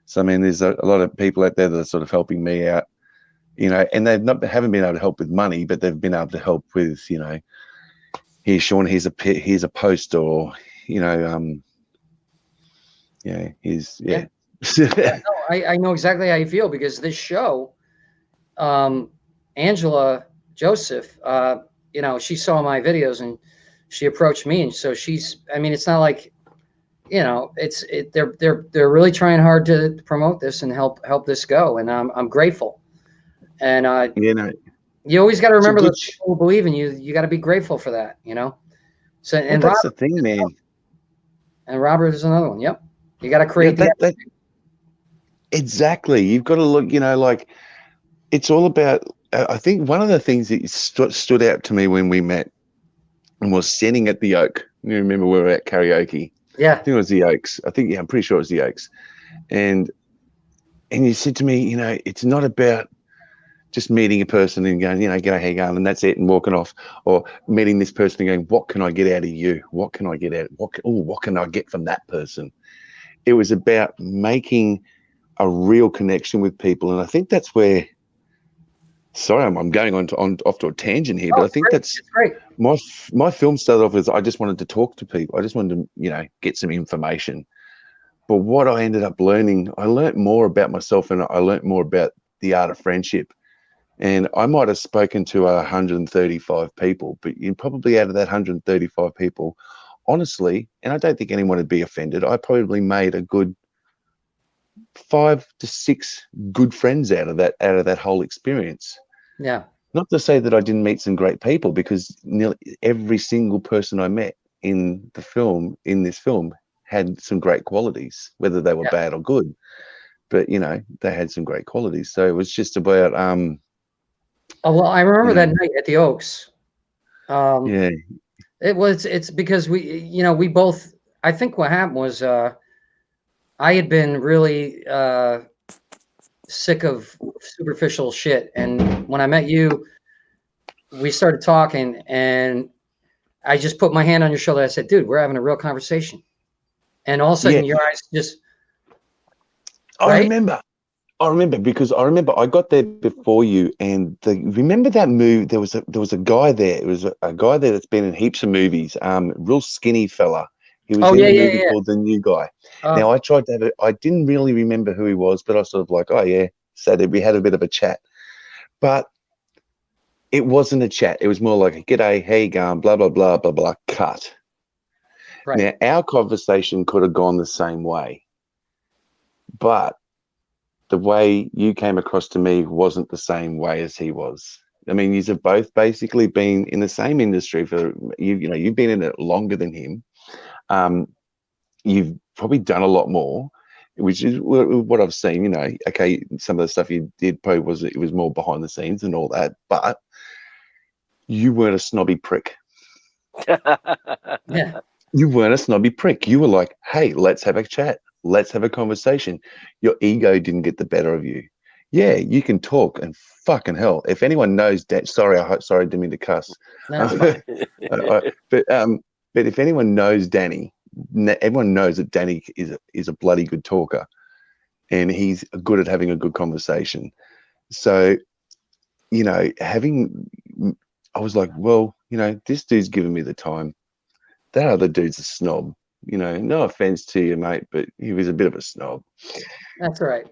D: So I mean, there's a lot of people out there that are sort of helping me out, and haven't been able to help with money, but they've been able to help with, here, Shaun, here's a post, or I
A: know exactly how you feel, because this show, Angela Joseph, she saw my videos, and she approached me, and so she's. I mean, it's not like, you know, they're really trying hard to promote this and help this go, and I'm grateful. And
D: You know,
A: you always got to
D: it's a
A: remember
D: good.
A: the people who believe in you. You got to be grateful for that, you know. So
D: Well, that's the thing, man.
A: Robert is another one. Yep, you got to
D: Yeah,
A: create
D: that exactly. You've got to look. You know, like it's all about. I think one of the things that stood out to me when we met and was sitting at the Oak. You remember we were at karaoke.
A: Yeah,
D: I think it was the Oaks. I'm pretty sure it was the Oaks. And you said to me, you know, it's not about just meeting a person and going, you know, get a how you going, and that's it, and walking off, or meeting this person and going, what can I get out of you? What can I get out? What can I get from that person? It was about making a real connection with people, and I think that's where. Sorry, I'm going off to a tangent here, but I think that's
A: great.
D: My film started off as I just wanted to talk to people. I just wanted to, you know, get some information. But what I ended up learning, I learned more about myself, and I learned more about the art of friendship. And I might have spoken to 135 people, but you probably out of that 135 people, honestly, and I don't think anyone would be offended, I probably made a good 5 to 6 good friends out of that whole experience.
A: Yeah.
D: Not to say that I didn't meet some great people, because nearly every single person I met in this film, had some great qualities, whether they were bad or good. But, you know, they had some great qualities. So it was just about
A: Oh, well, I remember
D: you know,
A: that night at the Oaks.
D: yeah.
A: It's because we both, I think what happened was I had been really sick of superficial shit, and when I met you, we started talking, and I just put my hand on your shoulder. I said, dude, we're having a real conversation. And all of a sudden your eyes just
D: I remember because I got there before you, and remember that movie? There was a guy there. It was a guy there that's been in heaps of movies. Real skinny fella. He was in a movie called The New Guy. Now I tried to have it. I didn't really remember who he was, but I was sort of like, oh yeah. So that we had a bit of a chat, but it wasn't a chat. It was more like, g'day, how you going? Blah blah blah blah blah. Cut. Right. Now our conversation could have gone the same way, but the way you came across to me wasn't the same way as he was. I mean, you have both basically been in the same industry for you know, you've been in it longer than him. You've probably done a lot more, which is what I've seen. You know, okay, some of the stuff you did probably was more behind the scenes and all that, but you weren't a snobby prick.
A: Yeah.
D: You weren't a snobby prick. You were like, hey, let's have a chat. Let's have a conversation. Your ego didn't get the better of you. Yeah, you can talk, and fucking hell, if anyone knows that, sorry, I didn't mean to cuss.
A: No,
D: but if anyone knows Danny, everyone knows that Danny is a bloody good talker, and he's good at having a good conversation. So, you know, I was like, well, you know, this dude's giving me the time. That other dude's a snob. You know, no offense to you, mate, but he was a bit of a snob.
A: That's all right.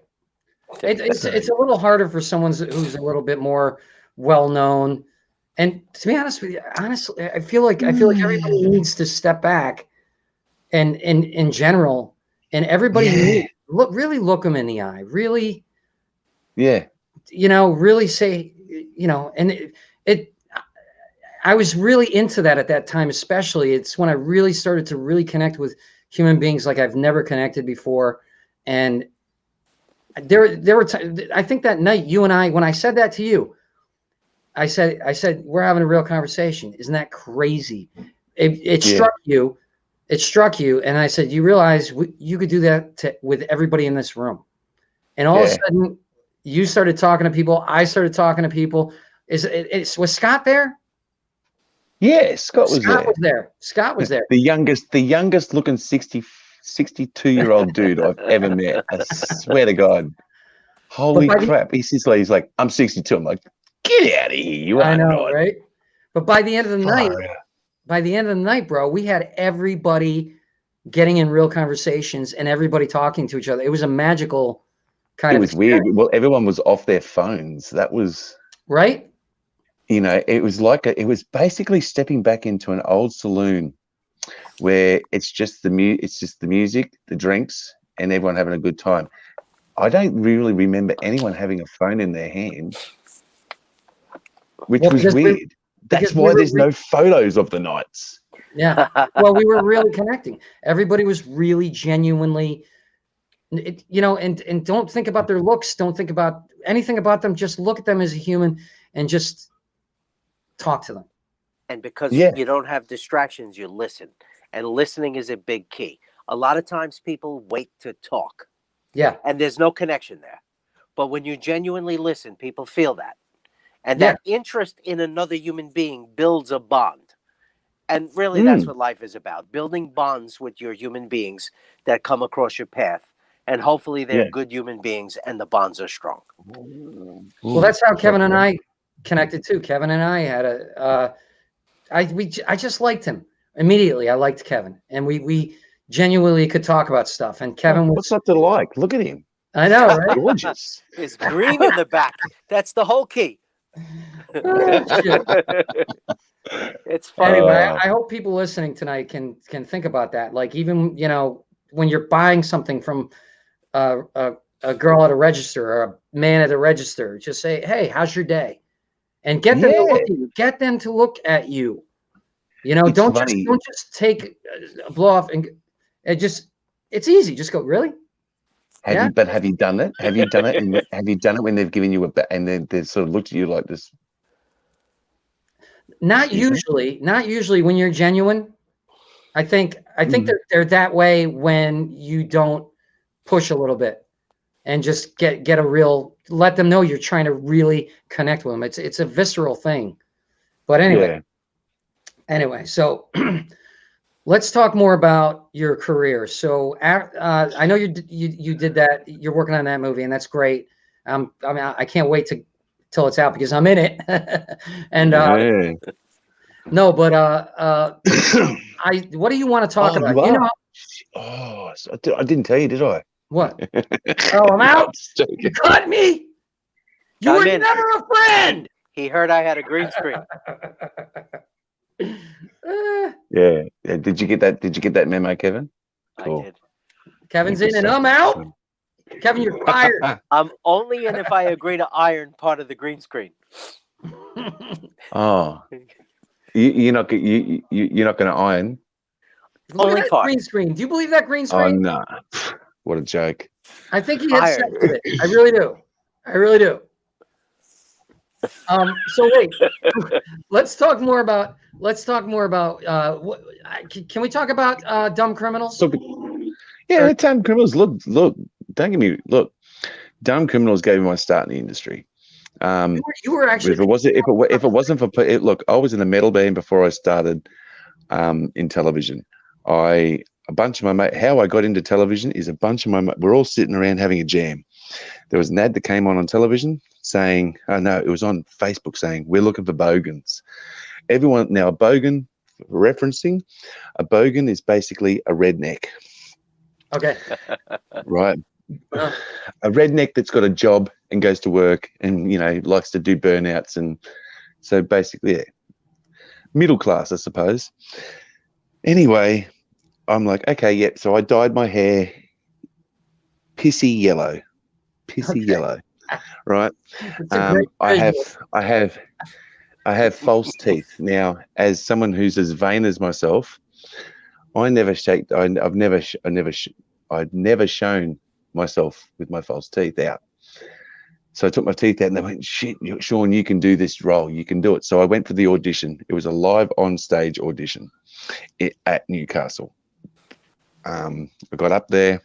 A: It's a little harder for someone who's a little bit more well known. And to be honest with you, honestly, I feel like everybody needs to step back and in general, and everybody really look them in the eye. Really, you know, really say, you know, and I was really into that at that time, especially. It's when I really started to really connect with human beings like I've never connected before. And there were I think that night you and I, when I said that to you, I said, we're having a real conversation. Isn't that crazy? It struck you. It struck you. And I said, you realize you could do that with everybody in this room. And all of a sudden you started talking to people. I started talking to people. Was Scott there?
D: Yeah, Scott was there.
A: Scott was there.
D: The youngest looking 62-year-old dude I've ever met. I swear to God. Holy crap. He's like, I'm 62. I'm like, get out of here. You are not.
A: Right? But by the end of the night, bro, we had everybody getting in real conversations and everybody talking to each other. It was a magical kind of experience.
D: Weird. Well, everyone was off their phones. That was
A: right.
D: you know, it was like it was basically stepping back into an old saloon where it's just the music, the drinks, and everyone having a good time. I don't really remember anyone having a phone in their hand, which
A: Well,
D: was weird. That's
A: because we
D: why
A: were
D: there's no photos of the nights.
A: yeah. Well, we were really connecting. Everybody was really genuinely, you know, and don't think about their looks. Don't think about anything about them. Just look at them as a human and just talk to them.
B: And because
D: Yeah.
B: you don't have distractions, you listen. And listening is a big key. A lot of times people wait to talk,
A: Yeah.
B: and there's no connection there. But when you genuinely listen, people feel that. And
A: Yeah.
B: that interest in another human being builds a bond. And really,
D: Mm.
B: that's what life is about, building bonds with your human beings that come across your path. And hopefully they're
D: Yeah.
B: good human beings and the bonds are strong.
A: Well, that's how Kevin and I connected too. Kevin and I had I just liked him immediately. I liked Kevin, and we genuinely could talk about stuff. And Kevin
D: What's
A: was,
D: not to like? Look at him.
A: I know, right?
D: Gorgeous.
B: It's green in the back. That's the whole key.
A: Oh, shit.
B: It's fun.
A: Anyway,
D: Uh,
A: I hope people listening tonight can think about that. Like, even, you know, when you're buying something from a girl at a register or a man at a register, just say, "Hey, how's your day?" And get them to look
D: Yeah.
A: at you. Get them to look at you. You know,
D: It's funny.
A: don't just take a blow off and it's easy. Just go, really?
D: Have
A: Yeah.
D: you done it? Have you done it? Have you done it when they've given you and then they sort of looked at you like this?
A: Not
D: Excuse me?
A: usually. Not usually when you're genuine. I think they're that way when you don't push a little bit and just get a real, let them know you're trying to really connect with them. It's a visceral thing. But anyway, so let's talk more about your career. So I know you did that. You're working on that movie, and that's great. I mean, I can't wait till it's out because I'm in it. And
D: Yeah.
A: no, but what do you want to talk
D: Oh,
A: about?
D: you
A: You
D: are?
A: know
D: Oh, I didn't tell you, did I?
A: what? Oh, I'm out.
D: Just joking.
A: You cut me. You
B: I'm
A: were
B: in.
A: never a friend.
B: He heard I had a green screen.
D: Yeah. Did you get that? Did you get that memo, Kevin? Cool.
B: I did.
A: Kevin's in and I'm out. Kevin, you're fired.
B: I'm only in if I agree to iron part of the green screen.
D: Oh, you're not going to iron?
A: Look
B: Only
A: at that
B: part.
A: green screen. Do you believe that green
D: Oh
A: screen?
D: no! What a joke.
A: I think he had
B: Fired.
A: sex with it. I really do. I really do. So wait, let's talk more about. Can we talk about Dumb Criminals?
D: Yeah, Dumb Criminals. Look. Don't get me. Look, Dumb Criminals gave me my start in the industry.
A: You were actually.
D: If it wasn't for look, I was in a metal band before I started in television. A bunch of my mates, how I got into television is a bunch of my mates, we're all sitting around having a jam. There was an ad that came on television saying, oh no, it was on Facebook saying, we're looking for bogans. Everyone, now a bogan, referencing, a bogan is basically a redneck.
A: Okay.
D: Right. A redneck that's got a job and goes to work and, you know, likes to do burnouts. And so basically, yeah, middle class, I suppose. Anyway, I'm like, okay, yep. So I dyed my hair pissy yellow, right? I have false teeth. Now, as someone who's as vain as myself, I'd never shown myself with my false teeth out. So I took my teeth out and they went, shit, Shaun, you can do this role. You can do it. So I went for the audition. It was a live on stage audition at Newcastle. I got up there.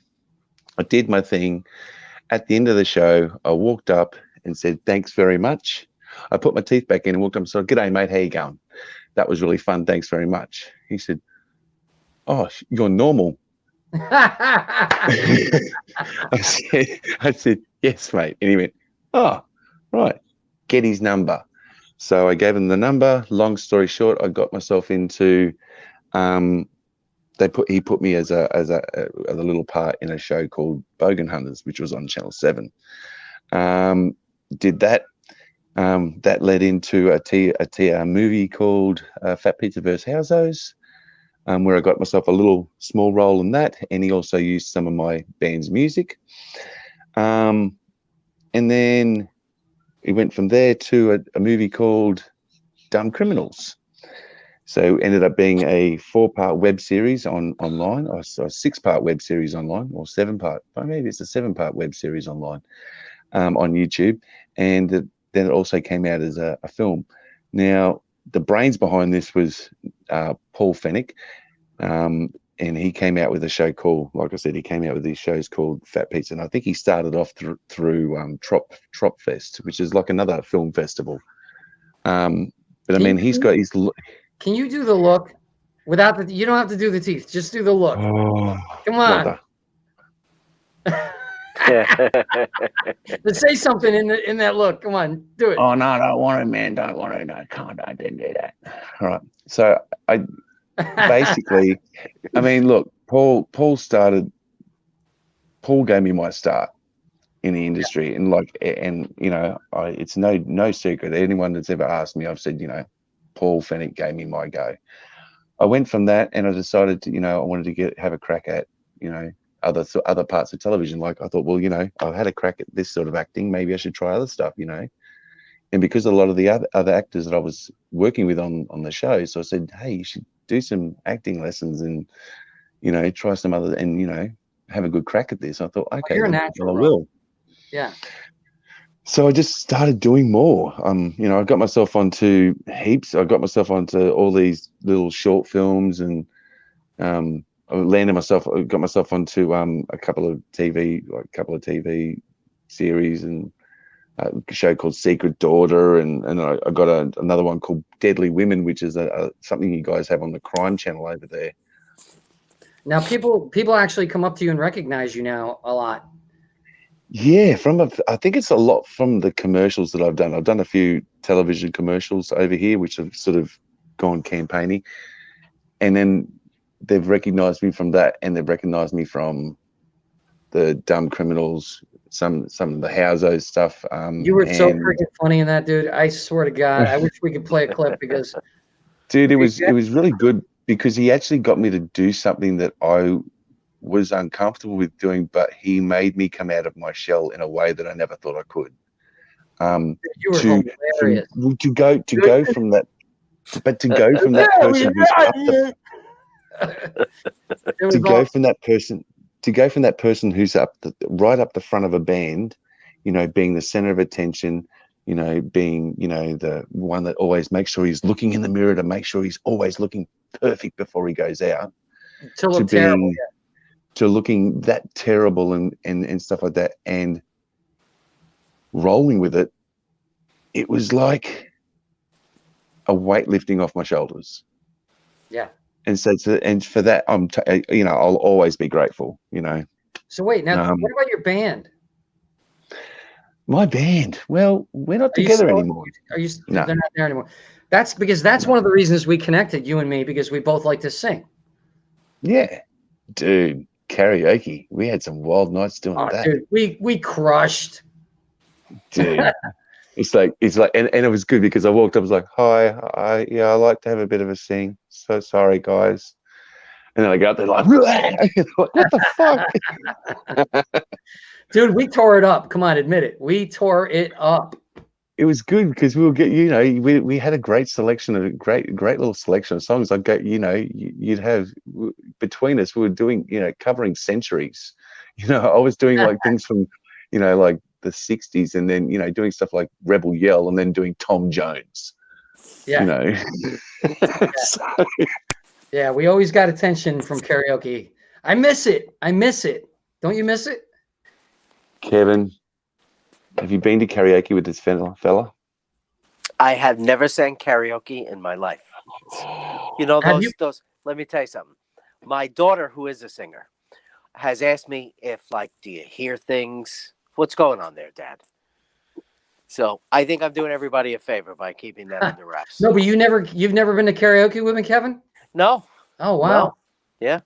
D: I did my thing. At the end of the show, I walked up and said, thanks very much. I put my teeth back in and walked up and said, g'day, mate. How you going? That was really fun. Thanks very much. He said, oh, you're normal. I said, yes, mate. And he went, oh, right. Get his number. So I gave him the number. Long story short, I got myself into he put me as a little part in a show called Bogan Hunters, which was on Channel 7. Did that. That led into a movie called Fat Pizza vs. Housos, where I got myself a little small role in that, and he also used some of my band's music. And then it went from there to a movie called Dumb Criminals. So it ended up being a 4-part web series online, or a 6-part web series online, or 7-part, maybe it's a 7-part web series online on YouTube. And then it also came out as a film. Now, the brains behind this was Paul Fennick, and he came out with a show called, like I said, he came out with these shows called Fat Pizza, and I think he started off through Trop Fest, which is like another film festival. But I mean, he's got his.
A: Can you do the look without the? You don't have to do the teeth. Just do the look.
D: Oh,
A: Come on. Let's say something in that look. Come on, do it.
D: Oh no, don't want it, man. Don't want it. No, can't. I didn't do that. All right. So I basically, I mean, look, Paul gave me my start in the industry, and you know, it's no secret. Anyone that's ever asked me, I've said, you know, Paul Fennick gave me my go. I went from that, and I decided to, you know, I wanted to have a crack at, you know, other parts of television. Like I thought, well, you know, I've had a crack at this sort of acting. Maybe I should try other stuff, you know. And because a lot of the other actors that I was working with on the show, so I said, hey, you should do some acting lessons and, you know, try some other, and, you know, have a good crack at this. I thought, okay,
A: you're a
D: well,
A: natural,
D: I will.
A: Yeah.
D: So I just started doing more. You know, I got myself onto heaps. I got myself onto all these little short films, and I got myself onto a couple of TV series, and a show called Secret Daughter, and I got another one called Deadly Women, which is something you guys have on the Crime Channel over there.
A: Now people actually come up to you and recognize you now a lot.
D: Yeah, I think it's a lot from the commercials that I've done. I've done a few television commercials over here, which have sort of gone campaigning, and then they've recognized me from that, and they've recognized me from the Dumb Criminals, some of the Housos stuff.
A: You were so freaking funny in that, dude. I swear to God, I wish we could play a clip because,
D: dude, it was really good because he actually got me to do something that I was uncomfortable with doing, but he made me come out of my shell in a way that I never thought I could.
A: You were hilarious.
D: To go from that person who's up the to go from that person who's right up the front of a band, you know, being the center of attention, you know, being, you know, the one that always makes sure he's looking in the mirror to make sure he's always looking perfect before he goes out, to looking that terrible and stuff like that, and rolling with it. It was like a weight lifting off my shoulders.
A: Yeah.
D: And so, and for that, you know, I'll always be grateful, you know.
A: So wait, now what about your band?
D: My band? Well, we're not together anymore.
A: No. They're not there anymore. That's because one of the reasons we connected, you and me, because we both like to sing.
D: Yeah, dude, karaoke. We had some wild nights doing that.
A: Dude, we crushed.
D: Dude. It's like, and it was good because I walked up, I was like, hi, I like to have a bit of a sing. So sorry, guys. And then I got there like, what the fuck?
A: Dude, we tore it up. Come on, admit it. We tore it up.
D: It was good because we will get, you know, we had a great selection of great little selection of songs. Like, you know, you'd have between us, we were doing, you know, covering centuries. You know, I was doing like things from, you know, like the 60s, and then, you know, doing stuff like Rebel Yell, and then doing Tom Jones.
A: Yeah.
D: You know.
A: Yeah.
D: So,
A: yeah, we always got attention from karaoke. I miss it. Don't you miss it?
D: Kevin, have you been to karaoke with this fella?
B: I have never sang karaoke in my life. You know, those, let me tell you something. My daughter, who is a singer, has asked me if, like, do you hear things? What's going on there, Dad? So I think I'm doing everybody a favor by keeping that under wraps.
A: No, but you've never been to karaoke with me, Kevin?
B: No.
A: Oh, wow.
B: No. Yeah.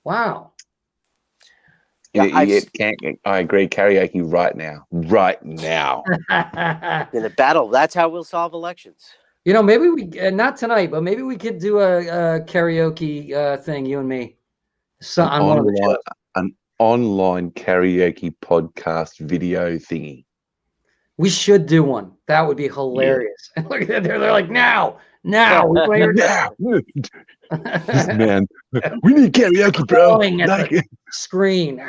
A: Wow.
D: I agree. Karaoke right now. Right now.
B: In a battle, that's how we'll solve elections.
A: You know, maybe we not tonight, but maybe we could do a karaoke thing, you and me. So on one of the shows.
D: An online karaoke podcast video thingy.
A: We should do one. That would be hilarious. Yeah. Look at that. They're like, now. We play your now.
D: Man, we need karaoke, bro.
A: At the screen.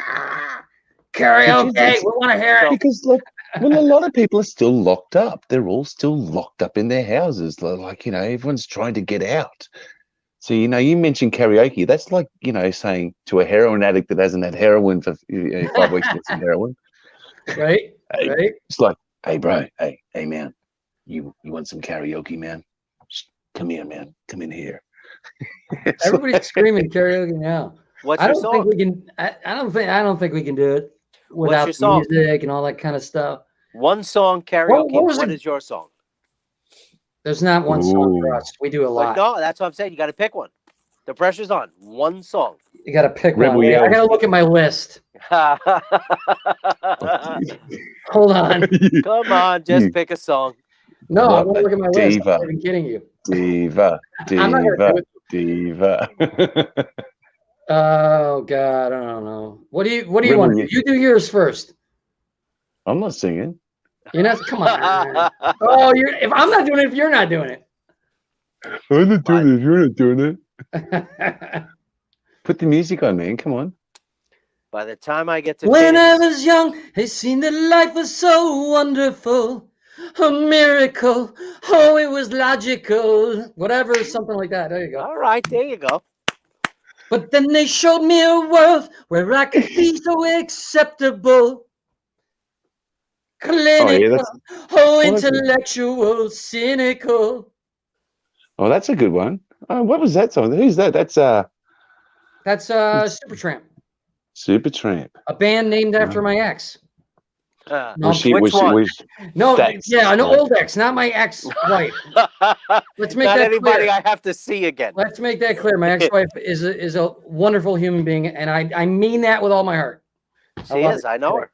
A: Karaoke. We want to hear it.
D: Because look, well, a lot of people are still locked up. They're all still locked up in their houses. Like, you know, everyone's trying to get out. So, you know, you mentioned karaoke. That's like, you know, saying to a heroin addict that hasn't had heroin for 5 weeks get some heroin.
A: Right. Right.
D: It's like, hey, bro. Hey, man. You want some karaoke, man? Come here, man. Come in here.
A: Everybody's screaming karaoke now.
B: What's your song?
A: Think we can. I don't think we can do it without the music and all that kind of stuff.
B: One song karaoke. What is your song?
A: There's not one song for us. We do a lot.
B: No, that's what I'm saying. You got to pick one. The pressure's on. One song.
A: You got to pick one. I got to look at my list. Hold on.
B: Come on, just pick a song.
A: No, I'm gonna look at my list. I'm not even kidding you.
D: Diva.
A: Oh God, I don't know. What do you want to do? You do yours first.
D: I'm not singing.
A: You're not. Come on. Oh, if I'm not doing it, if you're not doing it.
D: I'm not doing it if you're not doing it. Put the music on, man. Come on.
B: By the time I get to
A: when I was young, it seemed that life was so wonderful. A miracle. Oh, it was logical. Whatever, something like that. There you go.
B: All right, there you go.
A: But then they showed me a world where I could be so acceptable. Clinical. Intellectual. Cynical.
D: Oh, that's a good one. What was that song? Who's that? That's
A: Supertramp.
D: Supertramp.
A: A band named after my ex.
B: Which one?
A: An old ex, not my ex-wife. Let's make
B: not
A: that
B: anybody
A: clear.
B: I have to see again.
A: Let's make that clear. My ex-wife is a wonderful human being, and I mean that with all my heart.
B: She is. I know her.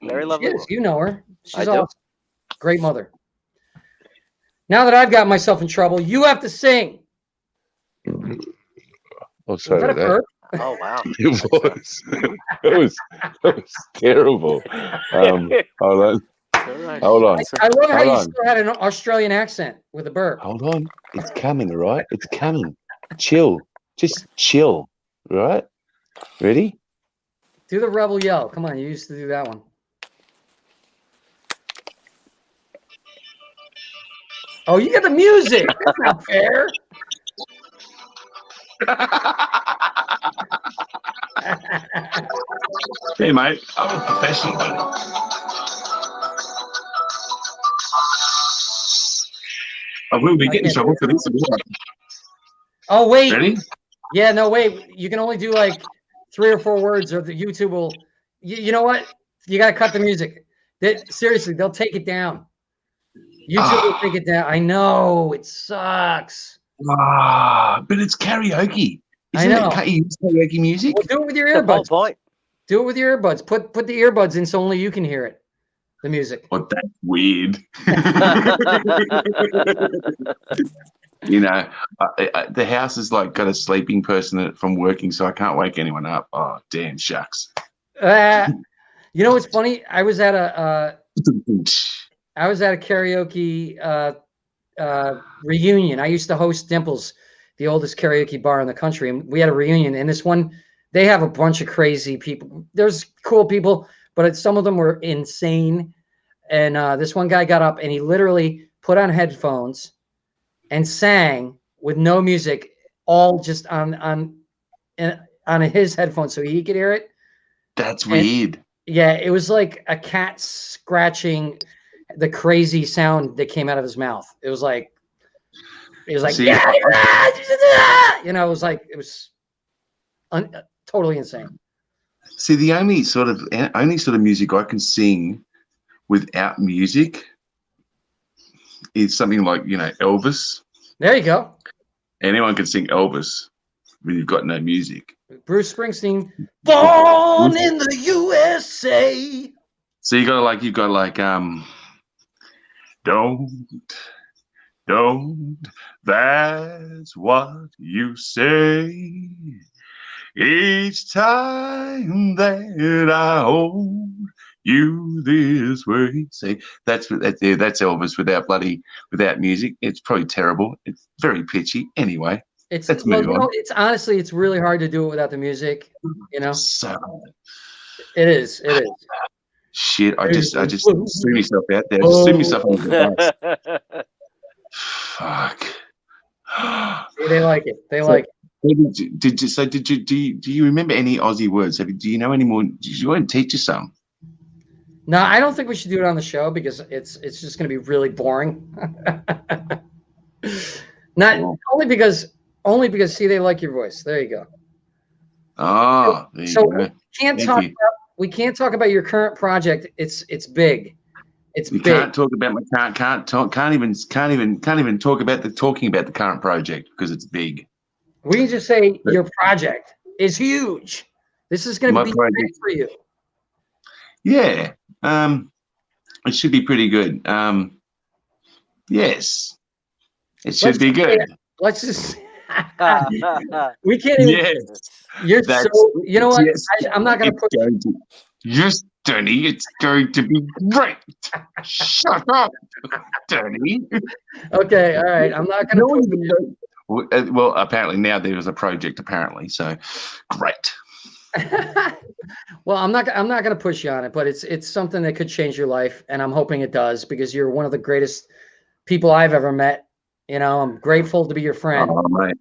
B: Very lovely.
A: She is. You know her. She's awesome. Great mother. Now that I've got myself in trouble, you have to sing.
D: Oh, sorry about that.
B: Oh wow!
D: It was terrible. Hold on.
A: I love how you still had an Australian accent with a burp.
D: Hold on, it's coming, all right? It's coming. Chill, just chill, right? Ready?
A: Do the rebel yell. Come on, you used to do that one. Oh, you got the music. That's not fair.
E: Hey, mate, I'm a professional. I will be getting in trouble for this.
A: Oh, wait.
E: Ready?
A: Yeah, no, wait. You can only do like 3 or 4 words, or the YouTube will. You know what? You got to cut the music. Seriously, they'll take it down. YouTube will take it down. I know. It sucks.
E: But it's karaoke.
A: I know.
E: Can't you use karaoke music?
A: Well, do it with your earbuds. Do it with your earbuds. Put the earbuds in so only you can hear it. The music.
E: Oh, that's weird. You know, the house has like got a sleeping person from working, so I can't wake anyone up. Oh, damn shucks.
A: You know what's funny? I was at a karaoke reunion. I used to host Dimples, the oldest karaoke bar in the country, and we had a reunion. And this one, they have a bunch of crazy people. There's cool people, but some of them were insane. And this one guy got up and he literally put on headphones and sang with no music, all just on his headphones so he could hear it.
E: That's weird.
A: Yeah, it was like a cat scratching the crazy sound that came out of his mouth. It was like, see, you know, it was totally insane.
E: See, the only sort of music I can sing without music is something like, you know, Elvis.
A: There you go.
E: Anyone can sing Elvis when you've got no music.
A: Bruce Springsteen, born in the USA.
E: So you got like don't, that's what you say. Each time that I hold you this way. See, that's Elvis without music. It's probably terrible. It's very pitchy. Anyway, let's move on.
A: It's honestly, it's really hard to do it without the music. You know,
E: So
A: it is.
E: shit. I just threw myself out there. I just threw myself under the bus. Fuck.
A: They like it. They like it.
E: Do you remember any Aussie words? Do you know any more? Do you want to teach us some?
A: No, I don't think we should do it on the show because it's just going to be really boring. Only because see, they like your voice. There you go.
E: Oh, there you go.
A: We can't talk about your current project. It's big.
E: We can't talk about can't even talk about the current project because it's big.
A: We can just say your project is huge. This is going to be big for you.
E: Yeah. It should be pretty good. Yes. It should be good.
A: Let's just we can't even. Yes. You know what?
E: Yes,
A: I'm not going to put.
E: Yes, Danny, it's going to be great. Shut up, Danny.
A: Okay, all right. I'm not going to.
E: Well, apparently now there was a project. Apparently, so great.
A: Well, I'm not going to push you on it, but it's something that could change your life, and I'm hoping it does because you're one of the greatest people I've ever met. You know, I'm grateful to be your friend.
E: Oh, mate.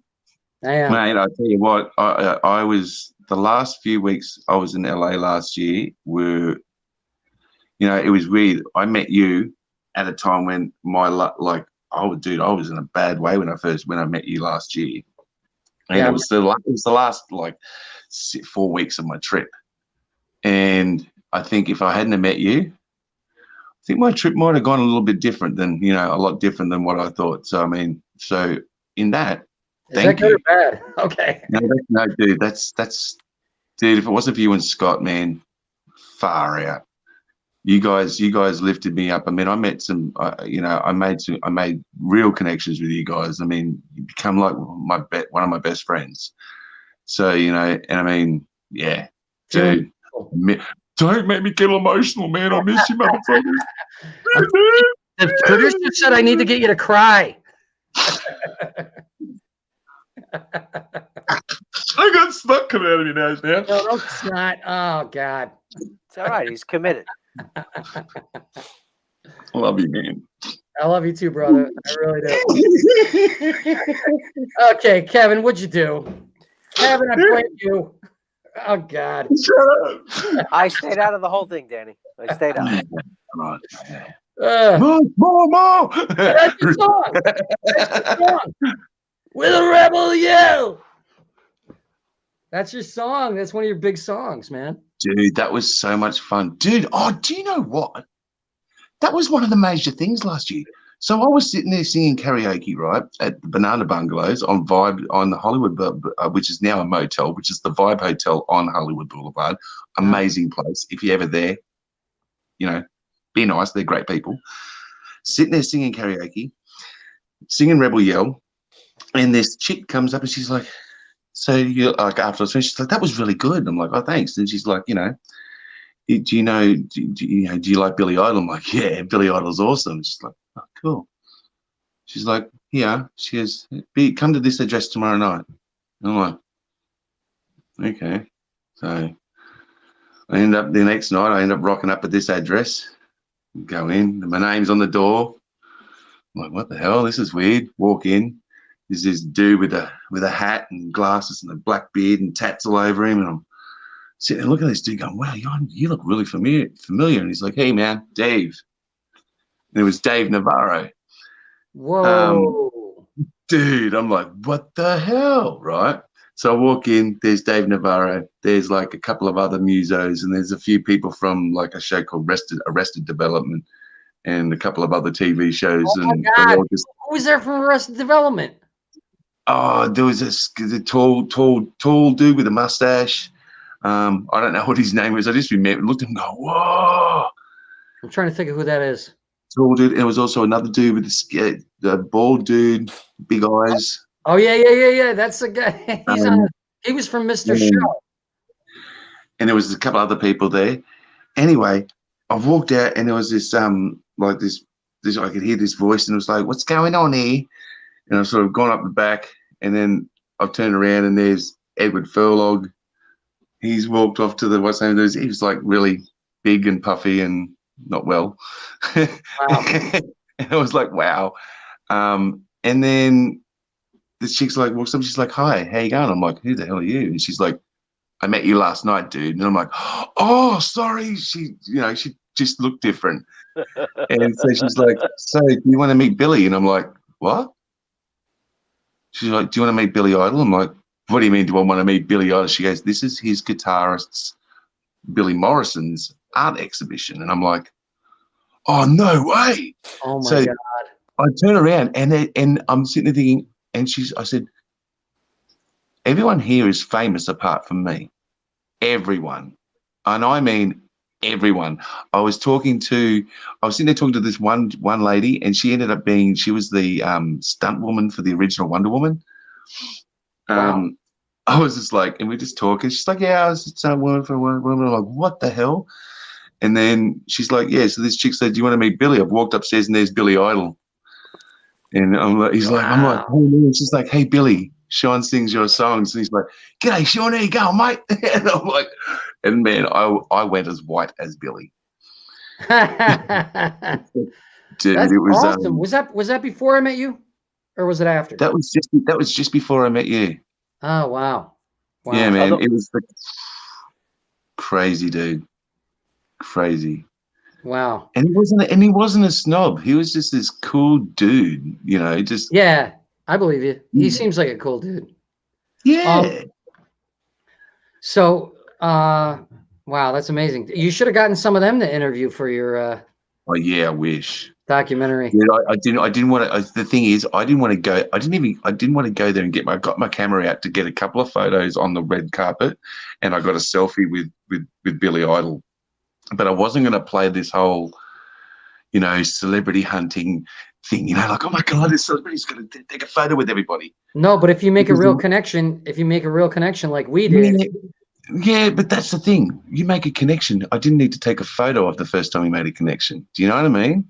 A: I am.
E: Mate, I tell you what, I was the last few weeks I was in LA last year were, you know, it was weird. I met you at a time when I was in a bad way when I met you last year, and it was the last like 4 weeks of my trip, and I think if I hadn't have met you, I think my trip might have gone a little bit different than, you know, a lot different than what I thought. So I mean, so in that.
A: Is that good or bad? Okay.
E: No, dude, that's dude. If it wasn't for you and Scott, man, far out. You guys lifted me up. I mean, I met some, I made real connections with you guys. I mean, you become like one of my best friends. So, you know, and I mean, yeah, dude, don't make me get emotional, man. I miss you, motherfuckers.
A: The producer said I need to get you to cry.
E: I got snot coming out of your nose now.
A: No, it's not. Oh, God.
B: It's all right. He's committed.
E: I love you, man.
A: I love you too, brother. I really do. Okay, Kevin, what'd you do? Kevin, I blame you. Oh, God.
E: Shut up.
B: I stayed out of the whole thing, Danny. I stayed out.
E: More.
A: That's your song. That's your song. With a rebel yell. That's your song. That's one of your big songs, man.
E: Dude, that was so much fun. Dude, do you know what? That was one of the major things last year. So I was sitting there singing karaoke, right, at the Banana Bungalows on the Hollywood, which is now a motel, which is the Vibe Hotel on Hollywood Boulevard. Amazing place. If you're ever there, you know, be nice. They're great people. Sitting there singing karaoke, singing Rebel Yell. And this chick comes up and she's like, so you like after I was finished, she's like, that was really good. And I'm like, oh, thanks. And she's like, you know, do you like Billy Idol? I'm like, yeah, Billy Idol's awesome. She's like, oh, cool. She's like, yeah. She goes, come to this address tomorrow night. And I'm like, okay. So I end up the next night, rocking up at this address, go in, and my name's on the door. I'm like, what the hell? This is weird. Walk in. There's this dude with a hat and glasses and a black beard and tats all over him, and I'm sitting there looking at this dude going, wow, you look really familiar. And he's like, hey, man, Dave. And it was Dave Navarro.
A: Whoa.
E: Dude, I'm like, what the hell, right? So I walk in, there's Dave Navarro. There's like a couple of other musos, and there's a few people from like a show called Arrested Development and a couple of other TV shows.
A: Oh, my God. Who was there from Arrested Development?
E: Oh, there was the tall dude with a mustache. I don't know what his name was. I just remember looked at him and go, whoa.
A: I'm trying to think of who that is.
E: Tall dude. And there was also another dude with the bald dude, big eyes.
A: Oh yeah. That's the guy. He was from Mr. Show.
E: And there was a couple other people there. Anyway, I've walked out and there was this like this I could hear this voice and it was like, what's going on here? And I've sort of gone up the back and then I've turned around and there's Edward Furlong. He's walked off to the what's name. He was like really big and puffy and not well.
A: Wow.
E: And I was like, wow. And then the chick's like walks up. She's like, hi, how you going? I'm like, who the hell are you? And she's like, I met you last night, dude. And I'm like, oh, sorry. She just looked different. And so she's like, so do you want to meet Billy? And I'm like, what? She's like, do you want to meet Billy Idol? I'm like, what do you mean, do I want to meet Billy Idol? She goes, this is his guitarist's, Billy Morrison's art exhibition. And I'm like, oh, no way.
A: Oh, my God.
E: I turn around and I'm sitting there thinking, and I said, everyone here is famous apart from me. Everyone. And I mean everyone. I was sitting there talking to this one lady, and she ended up she was the stunt woman for the original Wonder Woman.
A: Wow.
E: I was just like, and we're just talking. She's like, yeah, I was a stunt woman for Wonder Woman. I'm like, what the hell? And then she's like, yeah, so this chick said, do you want to meet Billy? I've walked upstairs and there's Billy Idol. And I'm like, I'm like, hey, man. She's like, hey, Billy, Shaun sings your songs. And he's like, g'day, Shaun, how you going, mate? And I'm like, and man, I went as white as Billy. Dude,
A: That's
E: it was
A: awesome. Was that before I met you, or was it after?
E: That was just before I met you.
A: Oh wow.
E: Yeah, man, it was crazy, dude, crazy.
A: Wow.
E: And he wasn't a snob. He was just this cool dude, just
A: yeah. I believe you. He seems like a cool dude.
E: Yeah.
A: So, wow, that's amazing. You should have gotten some of them to interview for your
E: oh yeah, I wish.
A: Documentary.
E: Dude, I didn't want to. The thing is, I didn't want to go. I didn't want to go there and got my camera out to get a couple of photos on the red carpet, and I got a selfie with Billy Idol. But I wasn't going to play this whole, celebrity hunting thing. Like, oh my God, this celebrity's going to take a photo with everybody.
A: No, but if you make a real connection, like we did.
E: Yeah, but that's the thing. You make a connection. I didn't need to take a photo of the first time we made a connection. Do you know what I mean?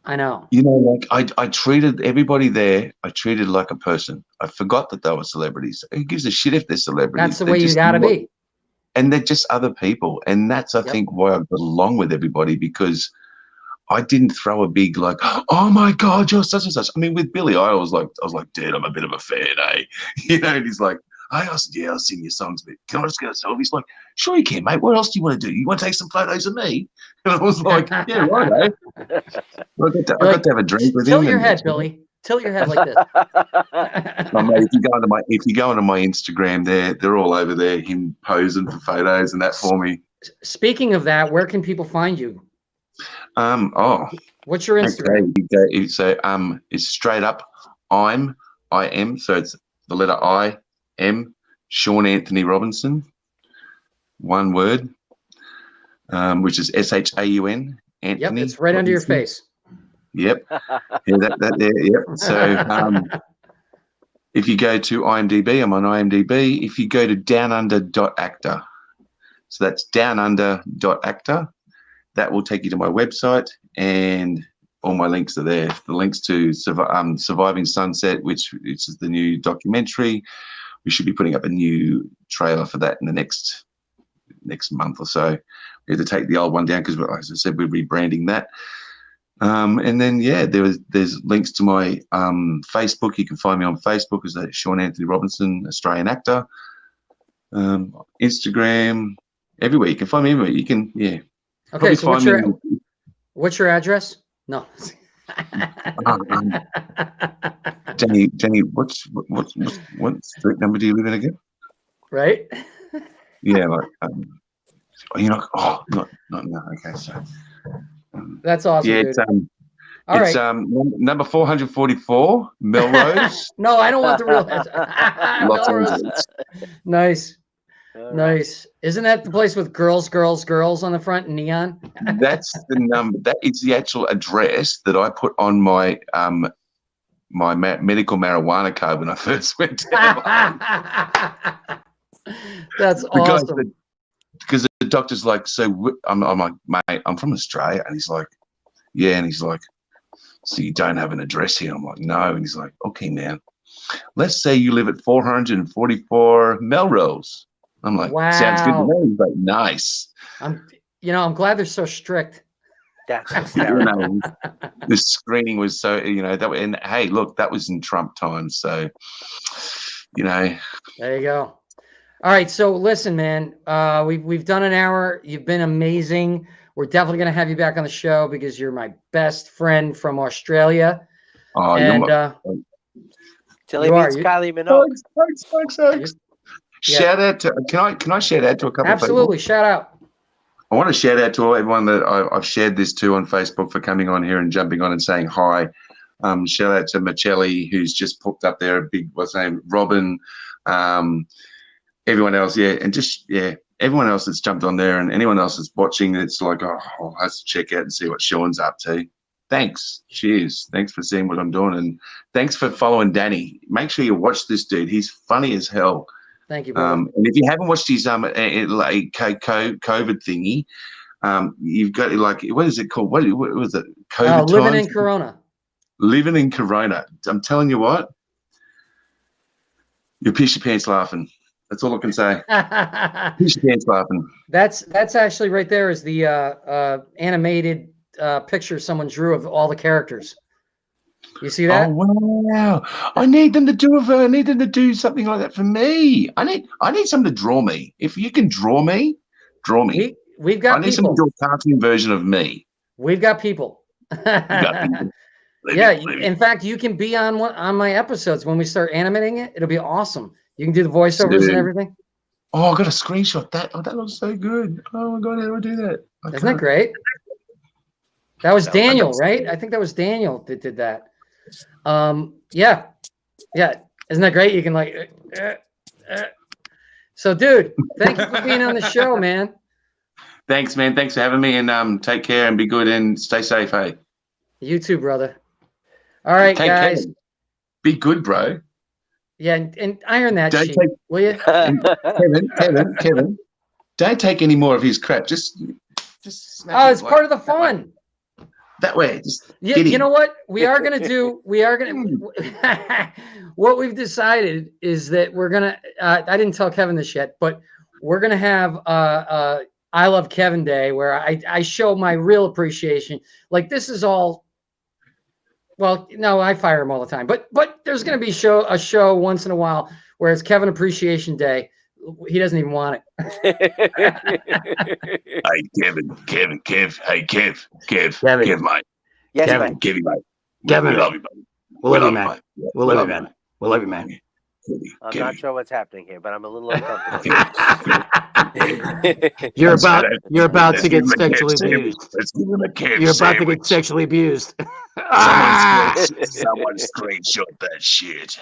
A: I know.
E: Like I treated everybody there. I treated like a person. I forgot that they were celebrities. Who gives a shit if they're celebrities?
A: That's the way you got to be.
E: And they're just other people. And that's, I think, why I got along with everybody, because I didn't throw a big like, oh my God, you're such and such. I mean, with Billy Idol, I was like, dude, I'm a bit of a fan, eh? And he's like, I said, yeah, I'll sing your songs, but can I just get a selfie? He's like, sure you can, mate. What else do you want to do? You want to take some photos of me? And I was like, yeah, right, eh? I got to have a drink with him.
A: Tilt your head, Billy. Tilt your head like this.
E: Mate, if you go onto my Instagram, they're all over there, him posing for photos and that for me.
A: Speaking of that, where can people find you? What's your Instagram?
E: Okay. So it's straight up I am. So it's the letter I M, Shaun Anthony Robinson, one word, which is SHAUN. Anthony.
A: Yep, it's right under your face.
E: Yep. Yeah, that there. Yep. So if you go to IMDb, I'm on IMDb. If you go to downunder.actor, so that's downunder.actor, that will take you to my website, and all my links are there. The links to Surviving Sunset, which is the new documentary. We should be putting up a new trailer for that in the next month or so. We had to take the old one down because, as I said, we're rebranding that. And then, yeah, there's links to my Facebook. You can find me on Facebook as Shaun Anthony Robinson, Australian actor. Instagram, everywhere. You can find me everywhere. You can, yeah.
A: Okay, so what's your address? No.
E: Jenny, what street number do you live in again?
A: Right.
E: Yeah, like you're not. Oh, not no. Okay, so
A: that's awesome.
E: yeah,
A: dude. All
E: It's
A: right.
E: number 444, Melrose,
A: No, I don't want the real address.
E: Los
A: Melrose.
E: Angeles.
A: Nice.
B: All right.
A: Nice. Isn't that the place with girls, girls, girls on the front in neon?
E: That's the number. That is the actual address that I put on my medical marijuana card when I first went down.
A: That's
E: The guy
A: awesome.
E: said, because the doctor's like, so I'm like, mate, I'm from Australia, and he's like, yeah, and he's like, so you don't have an address here? I'm like, no, and he's like, okay, man, let's say you live at 444 Melrose. I'm like, sounds good to
A: Wow.
E: me. He's like, nice.
A: I'm glad they're so strict.
B: That's
E: You
B: hysterical.
E: know, the screening was so, and hey, look, that was in Trump times, so
A: There you go. All right, so listen, man, we've done an hour. You've been amazing. We're definitely going to have you back on the show because you're my best friend from Australia.
E: Oh,
A: And
B: Till he
A: You are,
B: meets
A: you-
B: Kylie Minogue.
E: Thanks.
A: Yeah.
E: Shout out to can I shout out to a couple
A: absolutely,
E: of people?
A: shout out.
E: I want to shout out to everyone that I've shared this to on Facebook for coming on here and jumping on and saying hi. Shout out to Michelli, who's just popped up there, a big, what's his name, Robin, everyone else, everyone else that's jumped on there, and anyone else that's watching, it's like, oh, I'll have to check out and see what Shaun's up to. Thanks. Cheers. Thanks for seeing what I'm doing, and thanks for following Danny. Make sure you watch this dude. He's funny as hell.
A: Thank you, brother.
E: And if you haven't watched his like COVID thingy, you've got like, what is it called? What was it? COVID
A: Living
E: times?
A: in Corona.
E: Living in Corona. I'm telling you what, you piss your pants laughing. That's all I can say. Piss your pants laughing.
A: That's actually right there is the animated picture someone drew of all the characters. You see that?
E: Oh wow! I need them to do something like that for me. I need someone to draw me. If you can draw me, draw me.
A: We've got
E: I need
A: people.
E: someone to do a cartoon version of me.
A: We've got people.
E: got people.
A: In fact, you can be on my episodes when we start animating it. It'll be awesome. You can do the voiceovers and everything.
E: Oh, I got a screenshot. That looks so good. Oh my god, how do I do that?
A: Isn't that great? That was Daniel, right? I think that was Daniel that did that. Yeah. Isn't that great? You can like. So, dude, thank you for being on the show, man.
E: Thanks, man. Thanks for having me, and take care and be good and stay safe, hey.
A: You too, brother. All right,
E: Take
A: guys.
E: care. Be good, bro.
A: Yeah, and iron that sheet, will you?
E: Kevin, don't take any more of his crap. Just snap
A: Oh,
E: it
A: it's
E: like
A: part of the fun.
E: That way. Just
A: You know what? We are going to what we've decided is that we're going to, I didn't tell Kevin this yet, but we're going to have I Love Kevin Day where I show my real appreciation. Like this is all, well, no, I fire him all the time, but there's going to be a show once in a while where it's Kevin Appreciation Day. He doesn't even want it.
E: Hey, Kev. Hey, Kev, mate.
B: Yes,
F: Kevin.
B: man.
E: Kevin, mate.
F: Kevin,
E: we love you, buddy.
F: We'll love you,
E: We
F: man.
E: mate.
F: We'll love you, man. We'll love you, man.
B: I'm not sure what's happening here, but I'm a little uncomfortable.
F: You're about to get sexually
E: Let's
F: abused.
E: give him a Kev
F: You're about to
E: sandwich.
F: get sexually abused.
E: Someone screenshot that shit.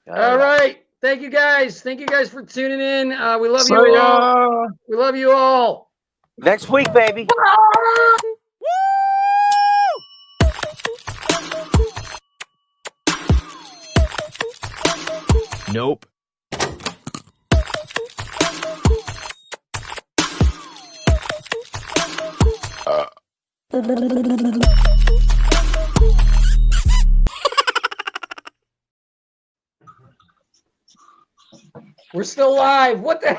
A: All right. Thank you guys. Thank you guys for tuning in. We love you
E: See
A: all.
E: ya.
A: We love you all.
B: Next week, baby.
G: Nope.
A: We're still live. What the hell?